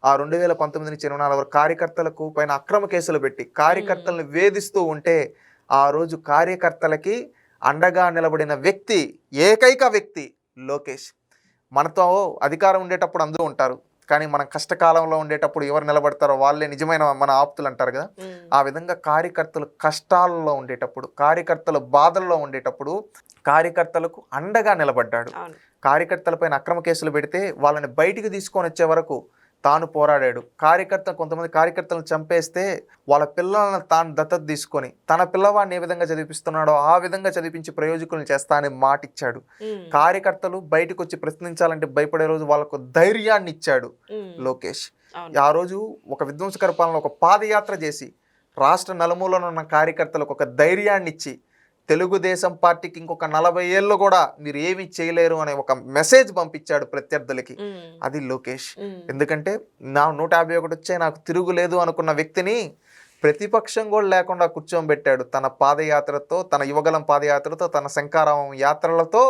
ఆ 2019 నుంచి 24 వరకు కార్యకర్తలకు పైన అక్రమ కేసులు పెట్టి కార్యకర్తలను వేధిస్తూ ఉంటే ఆ రోజు కార్యకర్తలకి అండగా నిలబడిన వ్యక్తి, ఏకైక వ్యక్తి లోకేష్. మనతో అధికారం ఉండేటప్పుడు అందరూ ఉంటారు, కానీ మనం కష్టకాలంలో ఉండేటప్పుడు ఎవరు నిలబడతారో వాళ్ళే నిజమైన మన ఆప్తులు అంటారు కదా. ఆ విధంగా కార్యకర్తలు కష్టాలలో ఉండేటప్పుడు, కార్యకర్తలు బాధల్లో ఉండేటప్పుడు కార్యకర్తలకు అండగా నిలబడ్డాడు. కార్యకర్తలపైన అక్రమ కేసులు పెడితే వాళ్ళని బయటికి తీసుకొని వచ్చే వరకు తాను పోరాడాడు. కొంతమంది కార్యకర్తలను చంపేస్తే వాళ్ళ పిల్లలను తాను దత్తత తీసుకొని తన పిల్లవాడిని ఏ విధంగా చదివిస్తున్నాడో ఆ విధంగా చదివించి ప్రయోజకులను చేస్తా అని మాటిచ్చాడు. కార్యకర్తలు బయటకు వచ్చి ప్రశ్నించాలంటే భయపడే రోజు వాళ్ళకు ధైర్యాన్ని ఇచ్చాడు లోకేష్. ఆ రోజు ఒక విధ్వంసకర పాలన, ఒక పాదయాత్ర చేసి రాష్ట్ర నలుమూలలో ఉన్న కార్యకర్తలకు ఒక ధైర్యాన్ని ఇచ్చి తెలుగుదేశం పార్టీకి ఇంకొక 40 ఏళ్ళు కూడా మీరు ఏమి చేయలేరు అనే ఒక మెసేజ్ పంపించాడు ప్రత్యర్థులకి. అది లోకేష్. ఎందుకంటే నా 151 వచ్చే నాకు తిరుగులేదు అనుకున్న వ్యక్తిని ప్రతిపక్షం కూడా లేకుండా కూర్చోబెట్టాడు. తన పాదయాత్రతో, తన యువగలం పాదయాత్రతో, తన శంకారావం యాత్రలతో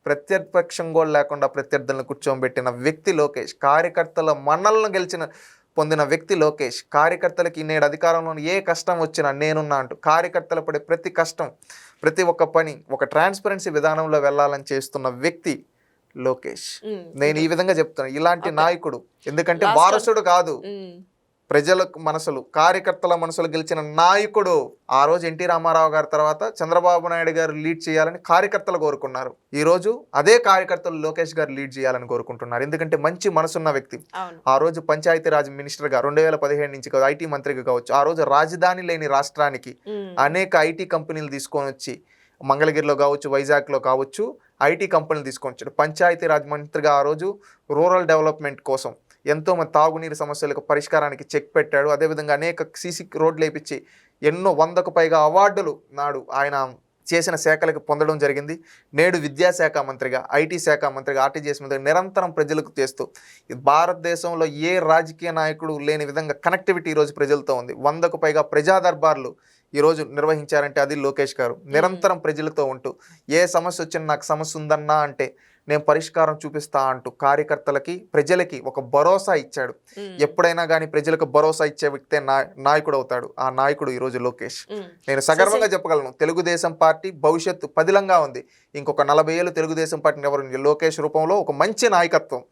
ప్రత్యపక్షం కూడా లేకుండా ప్రత్యర్థులను కూర్చోబెట్టిన వ్యక్తి లోకేష్. కార్యకర్తల మన్నలను పొందిన వ్యక్తి లోకేష్. కార్యకర్తలకి నేడు అధికారంలో ఏ కష్టం వచ్చినా నేనున్నా అంటూ కార్యకర్తలు పడే ప్రతి కష్టం, ప్రతి ఒక్క పని ఒక ట్రాన్స్పరెన్సీ విధానంలో వెళ్ళాలని చేస్తున్న వ్యక్తి లోకేష్. నేను ఈ విధంగా చెప్తున్నాను, ఇలాంటి నాయకుడు. ఎందుకంటే వారసుడు కాదు, ప్రజల మనసులు, కార్యకర్తల మనసులు గెలిచిన నాయకుడు. ఆ రోజు ఎన్టీ రామారావు గారి తర్వాత చంద్రబాబు నాయుడు గారు లీడ్ చేయాలని కార్యకర్తలు కోరుకున్నారు. ఈ రోజు అదే కార్యకర్తలు లోకేష్ గారు లీడ్ చేయాలని కోరుకుంటున్నారు. ఎందుకంటే మంచి మనసున్న వ్యక్తి. ఆ రోజు పంచాయతీరాజ్ మినిస్టర్గా 2017 నుంచి ఐటీ మంత్రిగా కావచ్చు, ఆ రోజు రాజధాని లేని రాష్ట్రానికి అనేక ఐటీ కంపెనీలు తీసుకొని వచ్చి మంగళగిరిలో కావచ్చు, వైజాగ్లో కావచ్చు ఐటీ కంపెనీలు తీసుకొని వచ్చాడు. పంచాయతీరాజ్ మంత్రిగా ఆ రోజు రూరల్ డెవలప్మెంట్ కోసం ఎంతోమంది తాగునీరు సమస్యలకు పరిష్కారానికి చెక్ పెట్టాడు. అదేవిధంగా అనేక సీసీ రోడ్లు వేయించి ఎన్నో 100కు పైగా అవార్డులు నాడు ఆయన చేసిన శాఖలకు పొందడం జరిగింది. నేడు విద్యాశాఖ మంత్రిగా, ఐటీ శాఖ మంత్రిగా, ఆర్టీజీఎస్ మంత్రిగా నిరంతరం ప్రజలకు చేస్తూ భారతదేశంలో ఏ రాజకీయ నాయకుడు లేని విధంగా కనెక్టివిటీ ఈరోజు ప్రజలతో ఉంది. 100కు పైగా ప్రజా దర్బార్లు ఈరోజు నిర్వహించారంటే అది లోకేష్ గారు. నిరంతరం ప్రజలతో ఉంటూ ఏ సమస్య వచ్చినా నాకు సమస్య ఉందన్నా అంటే నేను పరిష్కారం చూపిస్తా అంటూ కార్యకర్తలకి, ప్రజలకి ఒక భరోసా ఇచ్చాడు. ఎప్పుడైనా కానీ ప్రజలకు భరోసా ఇచ్చే వ్యక్తే నాయకుడు అవుతాడు. ఆ నాయకుడు ఈరోజు లోకేష్. నేను సగర్వంగా చెప్పగలను, తెలుగుదేశం పార్టీ భవిష్యత్తు పదిలంగా ఉంది. ఇంకొక 40 ఏళ్ళు తెలుగుదేశం పార్టీని ఎవరు, లోకేష్ రూపంలో ఒక మంచి నాయకత్వం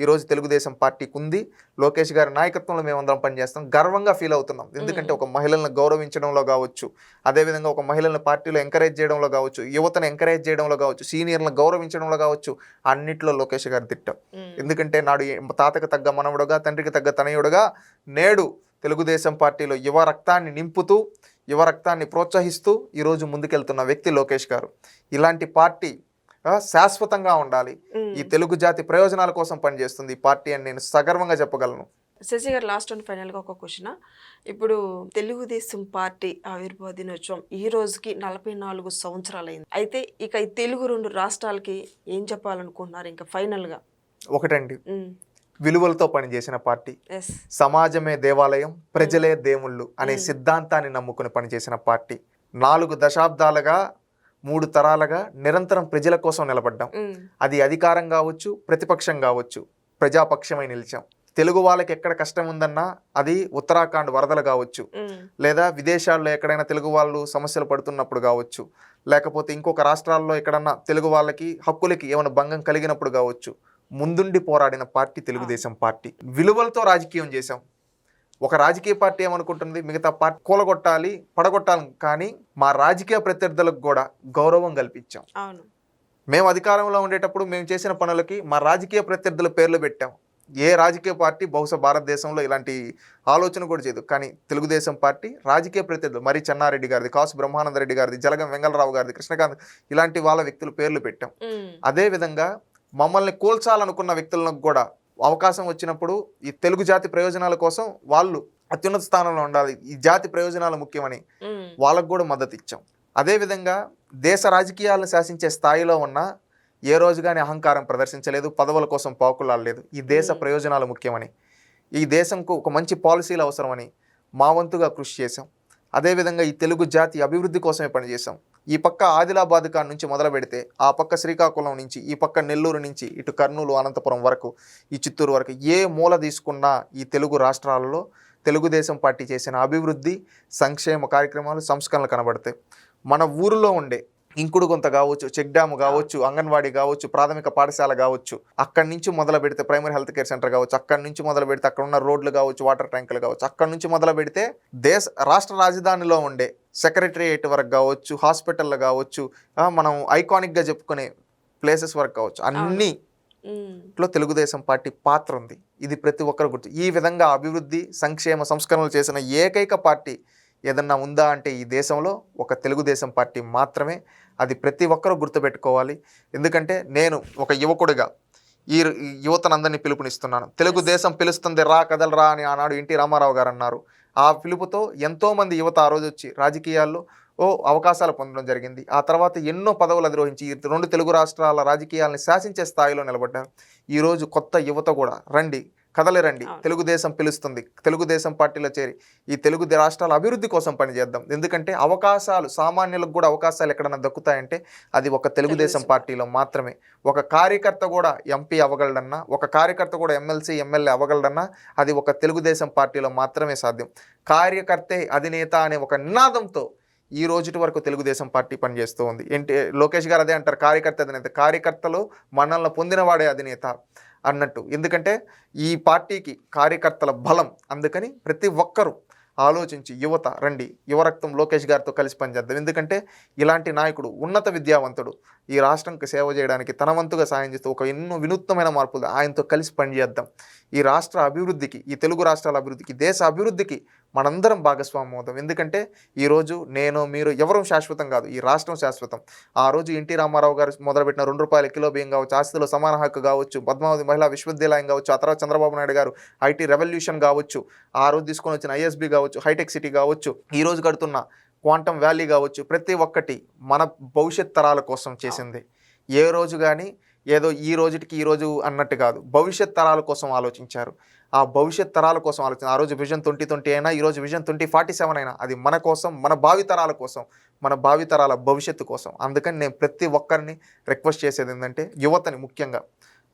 ఈరోజు తెలుగుదేశం పార్టీకి ఉంది. లోకేష్ గారి నాయకత్వంలో మేమందరం పనిచేస్తాం, గర్వంగా ఫీల్ అవుతున్నాం. ఎందుకంటే ఒక మహిళలను గౌరవించడంలో కావచ్చు, అదేవిధంగా ఒక మహిళలను పార్టీలో ఎంకరేజ్ చేయడంలో కావచ్చు, యువతను ఎంకరేజ్ చేయడంలో కావచ్చు, సీనియర్లను గౌరవించడంలో కావచ్చు, అన్నిట్లో లోకేష్ గారు దిట్ట. ఎందుకంటే నాడు తాతకు తగ్గ మనవడుగా, తండ్రికి తగ్గ తనయుడుగా నేడు తెలుగుదేశం పార్టీలో యువ రక్తాన్ని నింపుతూ, యువ రక్తాన్ని ప్రోత్సహిస్తూ ఈరోజు ముందుకెళ్తున్న వ్యక్తి లోకేష్ గారు. ఇలాంటి పార్టీ శాశ్వతంగా ఉండాలి, ఈ తెలుగు జాతి ప్రయోజనాల కోసం పనిచేస్తుంది ఈ పార్టీ అని నేను సగర్వంగా చెప్పగలను. శశి గారు, లాస్ట్ అండ్ ఫైనల్గా ఒక క్వశ్చన్. ఇప్పుడు తెలుగుదేశం పార్టీ ఆవిర్భావ దినోత్సవం ఈ రోజుకి 44 సంవత్సరాలైంది. అయితే ఇక ఈ తెలుగు 2 రాష్ట్రాలకి ఏం చెప్పాలనుకుంటున్నారు ఇంకా ఫైనల్గా? ఒకటండి, విలువలతో పనిచేసిన పార్టీ, ఎస్, సమాజమే దేవాలయం, ప్రజలే దేవుళ్ళు అనే సిద్ధాంతాన్ని నమ్ముకుని పనిచేసిన పార్టీ. 4 దశాబ్దాలుగా 3 తరాలుగా నిరంతరం ప్రజల కోసం నిలబడ్డాం. అది అధికారం కావచ్చు, ప్రతిపక్షం కావచ్చు, ప్రజాపక్షమై నిలిచాం. తెలుగు వాళ్ళకి ఎక్కడ కష్టం ఉందన్నా అది ఉత్తరాఖండ్ వరదలు కావచ్చు, లేదా విదేశాల్లో ఎక్కడైనా తెలుగు వాళ్ళు సమస్యలు పడుతున్నప్పుడు కావచ్చు, లేకపోతే ఇంకొక రాష్ట్రాల్లో ఎక్కడన్నా తెలుగు వాళ్ళకి హక్కులకి ఏమైనా భంగం కలిగినప్పుడు కావచ్చు, ముందుండి పోరాడిన పార్టీ తెలుగుదేశం పార్టీ. విలువలతో రాజకీయం చేశాం. ఒక రాజకీయ పార్టీ ఏమనుకుంటుంది, మిగతా పార్టీ కూలగొట్టాలి, పడగొట్టాలి, కానీ మా రాజకీయ ప్రత్యర్థులకు కూడా గౌరవం కల్పించాం. మేము అధికారంలో ఉండేటప్పుడు మేము చేసిన పనులకి మా రాజకీయ ప్రత్యర్థుల పేర్లు పెట్టాం. ఏ రాజకీయ పార్టీ బహుశా భారతదేశంలో ఇలాంటి ఆలోచన కూడా చేయదు, కానీ తెలుగుదేశం పార్టీ రాజకీయ ప్రత్యర్థులు, మరి చెన్నారెడ్డి గారిది, కాసు బ్రహ్మానందరెడ్డి గారిది, జలగం వెంగళరావు గారిది, కృష్ణకాంత్, ఇలాంటి వాళ్ళ వ్యక్తుల పేర్లు పెట్టాం. అదేవిధంగా మమ్మల్ని కూల్చాలనుకున్న వ్యక్తులకు కూడా అవకాశం వచ్చినప్పుడు ఈ తెలుగు జాతి ప్రయోజనాల కోసం వాళ్ళు అత్యున్నత స్థానంలో ఉండాలి, ఈ జాతి ప్రయోజనాలు ముఖ్యమని వాళ్ళకు కూడా మద్దతు ఇచ్చాం. అదేవిధంగా దేశ రాజకీయాలను శాసించే స్థాయిలో ఉన్న ఏ రోజు కానీ అహంకారం ప్రదర్శించలేదు, పదవుల కోసం పాకులాడలేదు. ఈ దేశ ప్రయోజనాలు ముఖ్యమని, ఈ దేశంకు ఒక మంచి పాలసీలు అవసరమని మా వంతుగా కృషి చేశాం. అదేవిధంగా ఈ తెలుగు జాతి అభివృద్ధి కోసమే పనిచేశాం. ఈ పక్క ఆదిలాబాద్ కాడ నుంచి మొదలు పెడితే ఆ పక్క శ్రీకాకుళం నుంచి, ఈ పక్క నెల్లూరు నుంచి ఇటు కర్నూలు, అనంతపురం వరకు, ఈ చిత్తూరు వరకు ఏ మూల తీసుకున్నా ఈ తెలుగు రాష్ట్రాలలో తెలుగుదేశం పార్టీ చేసిన అభివృద్ధి, సంక్షేమ కార్యక్రమాలు, సంస్కరణలు కనబడతాయి. మన ఊరిలో ఉండే ఇంకుడు గుంత కావచ్చు, చెక్ డ్యామ్ కావచ్చు, అంగన్వాడీ కావచ్చు, ప్రాథమిక పాఠశాల కావచ్చు, అక్కడి నుంచి మొదలు పెడితే ప్రైమరీ హెల్త్ కేర్ సెంటర్ కావచ్చు, అక్కడి నుంచి మొదలు పెడితే అక్కడ ఉన్న రోడ్లు కావచ్చు, వాటర్ ట్యాంకులు కావచ్చు, అక్కడి నుంచి మొదలు పెడితే రాష్ట్ర రాజధానిలో ఉండే సెక్రటరియేట్ వరకు కావచ్చు, హాస్పిటల్లో కావచ్చు, మనం ఐకానిక్గా చెప్పుకునే ప్లేసెస్ వరకు కావచ్చు, అన్నిట్లో తెలుగుదేశం పార్టీ పాత్ర ఉంది. ఇది ప్రతి ఒక్కరు గుర్తు. ఈ విధంగా అభివృద్ధి, సంక్షేమ, సంస్కరణలు చేసిన ఏకైక పార్టీ ఏదన్నా ఉందా అంటే ఈ దేశంలో ఒక తెలుగుదేశం పార్టీ మాత్రమే. అది ప్రతి ఒక్కరూ గుర్తుపెట్టుకోవాలి. ఎందుకంటే నేను ఒక యువకుడిగా ఈ యువతనందరినీ పిలుపునిస్తున్నాను. తెలుగుదేశం పిలుస్తుంది, రా కదలరా అని ఆనాడు ఎన్టీ రామారావు గారు అన్నారు. ఆ పిలుపుతో ఎంతోమంది యువత ఆ రోజు వచ్చి రాజకీయాల్లో అవకాశాలు పొందడం జరిగింది. ఆ తర్వాత ఎన్నో పదవులు అధిరోహించి 2 తెలుగు రాష్ట్రాల రాజకీయాలను శాసించే స్థాయిలో నిలబడ్డారు. ఈరోజు కొత్త యువత కూడా రండి, కదలిరండి, తెలుగుదేశం పిలుస్తుంది, తెలుగుదేశం పార్టీలో చేరి ఈ తెలుగు రాష్ట్రాల అభివృద్ధి కోసం పనిచేద్దాం. ఎందుకంటే అవకాశాలు సామాన్యులకు కూడా అవకాశాలు ఎక్కడన్నా దక్కుతాయంటే అది ఒక తెలుగుదేశం పార్టీలో మాత్రమే. ఒక కార్యకర్త కూడా ఎంపీ అవ్వగలడన్నా, ఒక కార్యకర్త కూడా ఎమ్మెల్సీ, ఎమ్మెల్యే అవ్వగలడన్నా అది ఒక తెలుగుదేశం పార్టీలో మాత్రమే సాధ్యం. కార్యకర్తే అధినేత అనే ఒక నినాదంతో ఈ రోజుటి వరకు తెలుగుదేశం పార్టీ పనిచేస్తూ ఉంది. లోకేష్ గారు అదే అంటారు, కార్యకర్త అధినేత, కార్యకర్తలు మనల్ని పొందినవాడే అధినేత అన్నట్టు. ఎందుకంటే ఈ పార్టీకి కార్యకర్తల బలం. అందుకని ప్రతి ఒక్కరూ ఆలోచించి యువత రండి, యువరక్తం లోకేష్ గారితో కలిసి పనిచేద్దాం. ఎందుకంటే ఇలాంటి నాయకుడు, ఉన్నత విద్యావంతుడు, ఈ రాష్ట్రంకి సేవ చేయడానికి తన వంతుగా సాయం చేస్తూ ఒక ఎన్నో వినూత్నమైన మార్పులు ఆయనతో కలిసి పనిచేద్దాం. ఈ రాష్ట్ర అభివృద్ధికి, ఈ తెలుగు రాష్ట్రాల అభివృద్ధికి, దేశ అభివృద్ధికి మనందరం భాగస్వామ్యం అవుతాం. ఎందుకంటే ఈరోజు నేను, మీరు ఎవరూ శాశ్వతం కాదు, ఈ రాష్ట్రం శాశ్వతం. ఆ రోజు ఎన్టీ రామారావు గారు మొదలుపెట్టిన 2 రూపాయల కిలో బియ్యం కావచ్చు, ఆస్తిలో సమాన హక్కు కావచ్చు, పద్మావతి మహిళా విశ్వవిద్యాలయం కావచ్చు, ఆ తర్వాత చంద్రబాబు నాయుడు గారు ఐటీ రెవల్యూషన్ కావచ్చు, ఆ రోజు తీసుకొని వచ్చిన ఐఎస్బి కావచ్చు, హైటెక్ సిటీ కావచ్చు, ఈ రోజు కడుతున్న క్వాంటమ్ వ్యాలీ కావచ్చు, ప్రతి ఒక్కటి మన భవిష్యత్ తరాల కోసం చేసింది. ఏ రోజు కానీ ఏదో ఈ రోజుకి ఈ రోజు అన్నట్టు కాదు, భవిష్యత్ తరాల కోసం ఆలోచించారు. ఆ భవిష్యత్ తరాల కోసం ఆలోచన. ఆ రోజు విజన్ 2020 అయినా, ఈరోజు విజన్ 2047 అయినా అది మన కోసం, మన భావితరాల కోసం, మన భావితరాల భవిష్యత్తు కోసం. అందుకని నేను ప్రతి ఒక్కరిని రిక్వెస్ట్ చేసేది ఏంటంటే యువతని, ముఖ్యంగా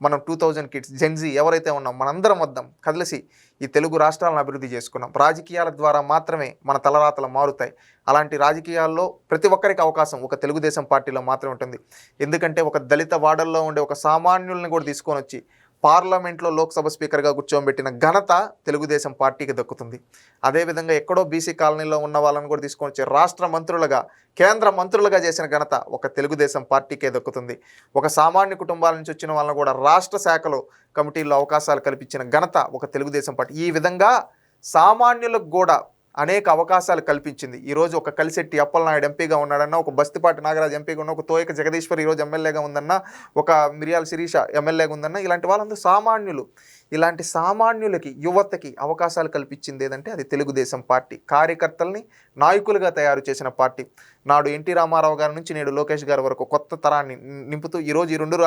మనం 2000 కిడ్స్, జెన్జీ ఎవరైతే ఉన్నాం మనందరం వద్దాం కలిసి ఈ తెలుగు రాష్ట్రాలను అభివృద్ధి చేసుకున్నాం. రాజకీయాల ద్వారా మాత్రమే మన తలరాతలు మారుతాయి. అలాంటి రాజకీయాల్లో ప్రతి ఒక్కరికి అవకాశం ఒక తెలుగుదేశం పార్టీలో మాత్రమే ఉంటుంది. ఎందుకంటే ఒక దళిత వాడల్లో ఉండే ఒక సామాన్యుల్ని కూడా తీసుకొని వచ్చి పార్లమెంట్లో లోక్సభ స్పీకర్గా కూర్చోబెట్టిన ఘనత తెలుగుదేశం పార్టీకి దక్కుతుంది. అదేవిధంగా ఎక్కడో బీసీ కాలనీలో ఉన్న వాళ్ళని కూడా తీసుకొని వచ్చి రాష్ట్ర మంత్రులుగా, కేంద్ర మంత్రులుగా చేసిన ఘనత ఒక తెలుగుదేశం పార్టీకే దక్కుతుంది. ఒక సామాన్య కుటుంబాల నుంచి వచ్చిన వాళ్ళని కూడా రాష్ట్ర శాఖలో కమిటీల్లో అవకాశాలు కల్పించిన ఘనత ఒక తెలుగుదేశం పార్టీ. ఈ విధంగా సామాన్యులకు కూడా అనేక అవకాశాలు కల్పించింది. ఈరోజు ఒక కలిశెట్టి అప్పలనాయుడు ఎంపీగా ఉన్నాడన్న, ఒక బస్తిపాటి నాగరాజు ఎంపీగా ఉన్న, ఒక తోయక జగదీశ్వర్ ఈరోజు ఎమ్మెల్యేగా ఉందన్న, ఒక మిరియాల శిరీష ఎమ్మెల్యేగా ఉందన్న, ఇలాంటి వాళ్ళందరూ సామాన్యులు. ఇలాంటి సామాన్యులకి, యువతకి అవకాశాలు కల్పించింది ఏదంటే అది తెలుగుదేశం పార్టీ. కార్యకర్తల్ని నాయకులుగా తయారు చేసిన పార్టీ. నాడు ఎన్టీ రామారావు గారి నుంచి నేడు లోకేష్ గారి వరకు కొత్త తరాన్ని నింపుతూ ఈరోజు ఈ రెండు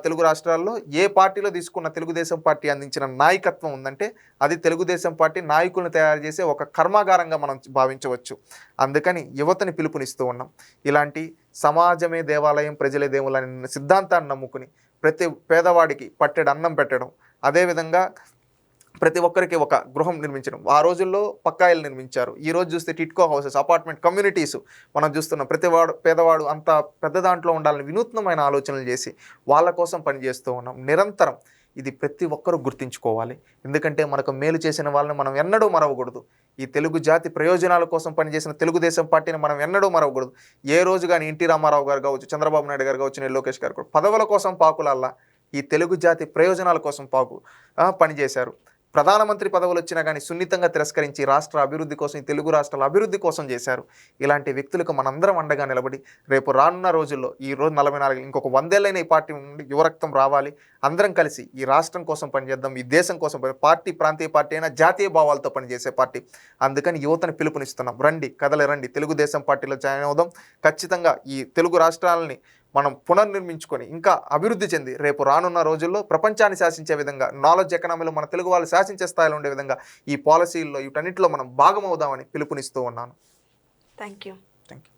తెలుగు రాష్ట్రాల్లో ఏ పార్టీలో తీసుకున్న తెలుగుదేశం పార్టీ అందించిన నాయకత్వం ఉందంటే అది తెలుగుదేశం పార్టీ నాయకులను తయారు చేసే ఒక కర్మాగారంగా మనం భావించవచ్చు. అందుకని యువతని పిలుపునిస్తూ ఉన్నాం. ఇలాంటి సమాజమే దేవాలయం, ప్రజలే దేవులనే సిద్ధాంతాన్ని నమ్ముకుని ప్రతి పేదవాడికి పట్టెడు అన్నం పెట్టడం, అదేవిధంగా ప్రతి ఒక్కరికి ఒక గృహం నిర్మించడం. ఆ రోజుల్లో పక్కాయిలు నిర్మించారు. ఈ రోజు చూస్తే టిట్కో హౌసెస్, అపార్ట్మెంట్ కమ్యూనిటీస్ మనం చూస్తున్నాం. పేదవాడు అంత పెద్ద దాంట్లో ఉండాలని వినూత్నమైన ఆలోచనలు చేసి వాళ్ళ కోసం పనిచేస్తూ ఉన్నాం నిరంతరం. ఇది ప్రతి ఒక్కరూ గుర్తించుకోవాలి. ఎందుకంటే మనకు మేలు చేసిన వాళ్ళని మనం ఎన్నడూ మరవకూడదు. ఈ తెలుగు జాతి ప్రయోజనాల కోసం పనిచేసిన తెలుగుదేశం పార్టీని మనం ఎన్నడూ మరవకూడదు. ఏ రోజు కానీ ఎన్టీ రామారావు గారు కావచ్చు, చంద్రబాబు నాయుడు గారు కావచ్చు, నేను లోకేష్ గారు కూడా పదవుల కోసం పాకులల్లా ఈ తెలుగు జాతి ప్రయోజనాల కోసం పనిచేశారు. ప్రధానమంత్రి పదవులు వచ్చినా కానీ సున్నితంగా తిరస్కరించి రాష్ట్ర అభివృద్ధి కోసం, ఈ తెలుగు రాష్ట్రాల అభివృద్ధి కోసం చేశారు. ఇలాంటి వ్యక్తులకు మనందరం అండగా నిలబడి రేపు రానున్న రోజుల్లో ఈ రోజు 44 ఇంకొక 100 ఏళ్ళైన ఈ పార్టీ నుండి యువరక్తం రావాలి. అందరం కలిసి ఈ రాష్ట్రం కోసం పనిచేద్దాం, ఈ దేశం కోసం పార్టీ ప్రాంతీయ పార్టీ అయినా జాతీయ భావాలతో పనిచేసే పార్టీ. అందుకని యువతని పిలుపునిస్తున్నాం. రండి, కదలి రండి, తెలుగుదేశం పార్టీలో జాయిన్ అవుదాం. ఖచ్చితంగా ఈ తెలుగు రాష్ట్రాలని మనం పునర్నిర్మించుకొని ఇంకా అభివృద్ధి చెంది రేపు రానున్న రోజుల్లో ప్రపంచాన్ని శాసించే విధంగా, నాలెడ్జ్ ఎకనామీలో మన తెలుగు వాళ్ళు శాసించే స్థాయిలో ఉండే విధంగా ఈ పాలసీల్లో వీటన్నిటిలో మనం భాగమవుదామని పిలుపునిస్తూ ఉన్నాను. Thank you.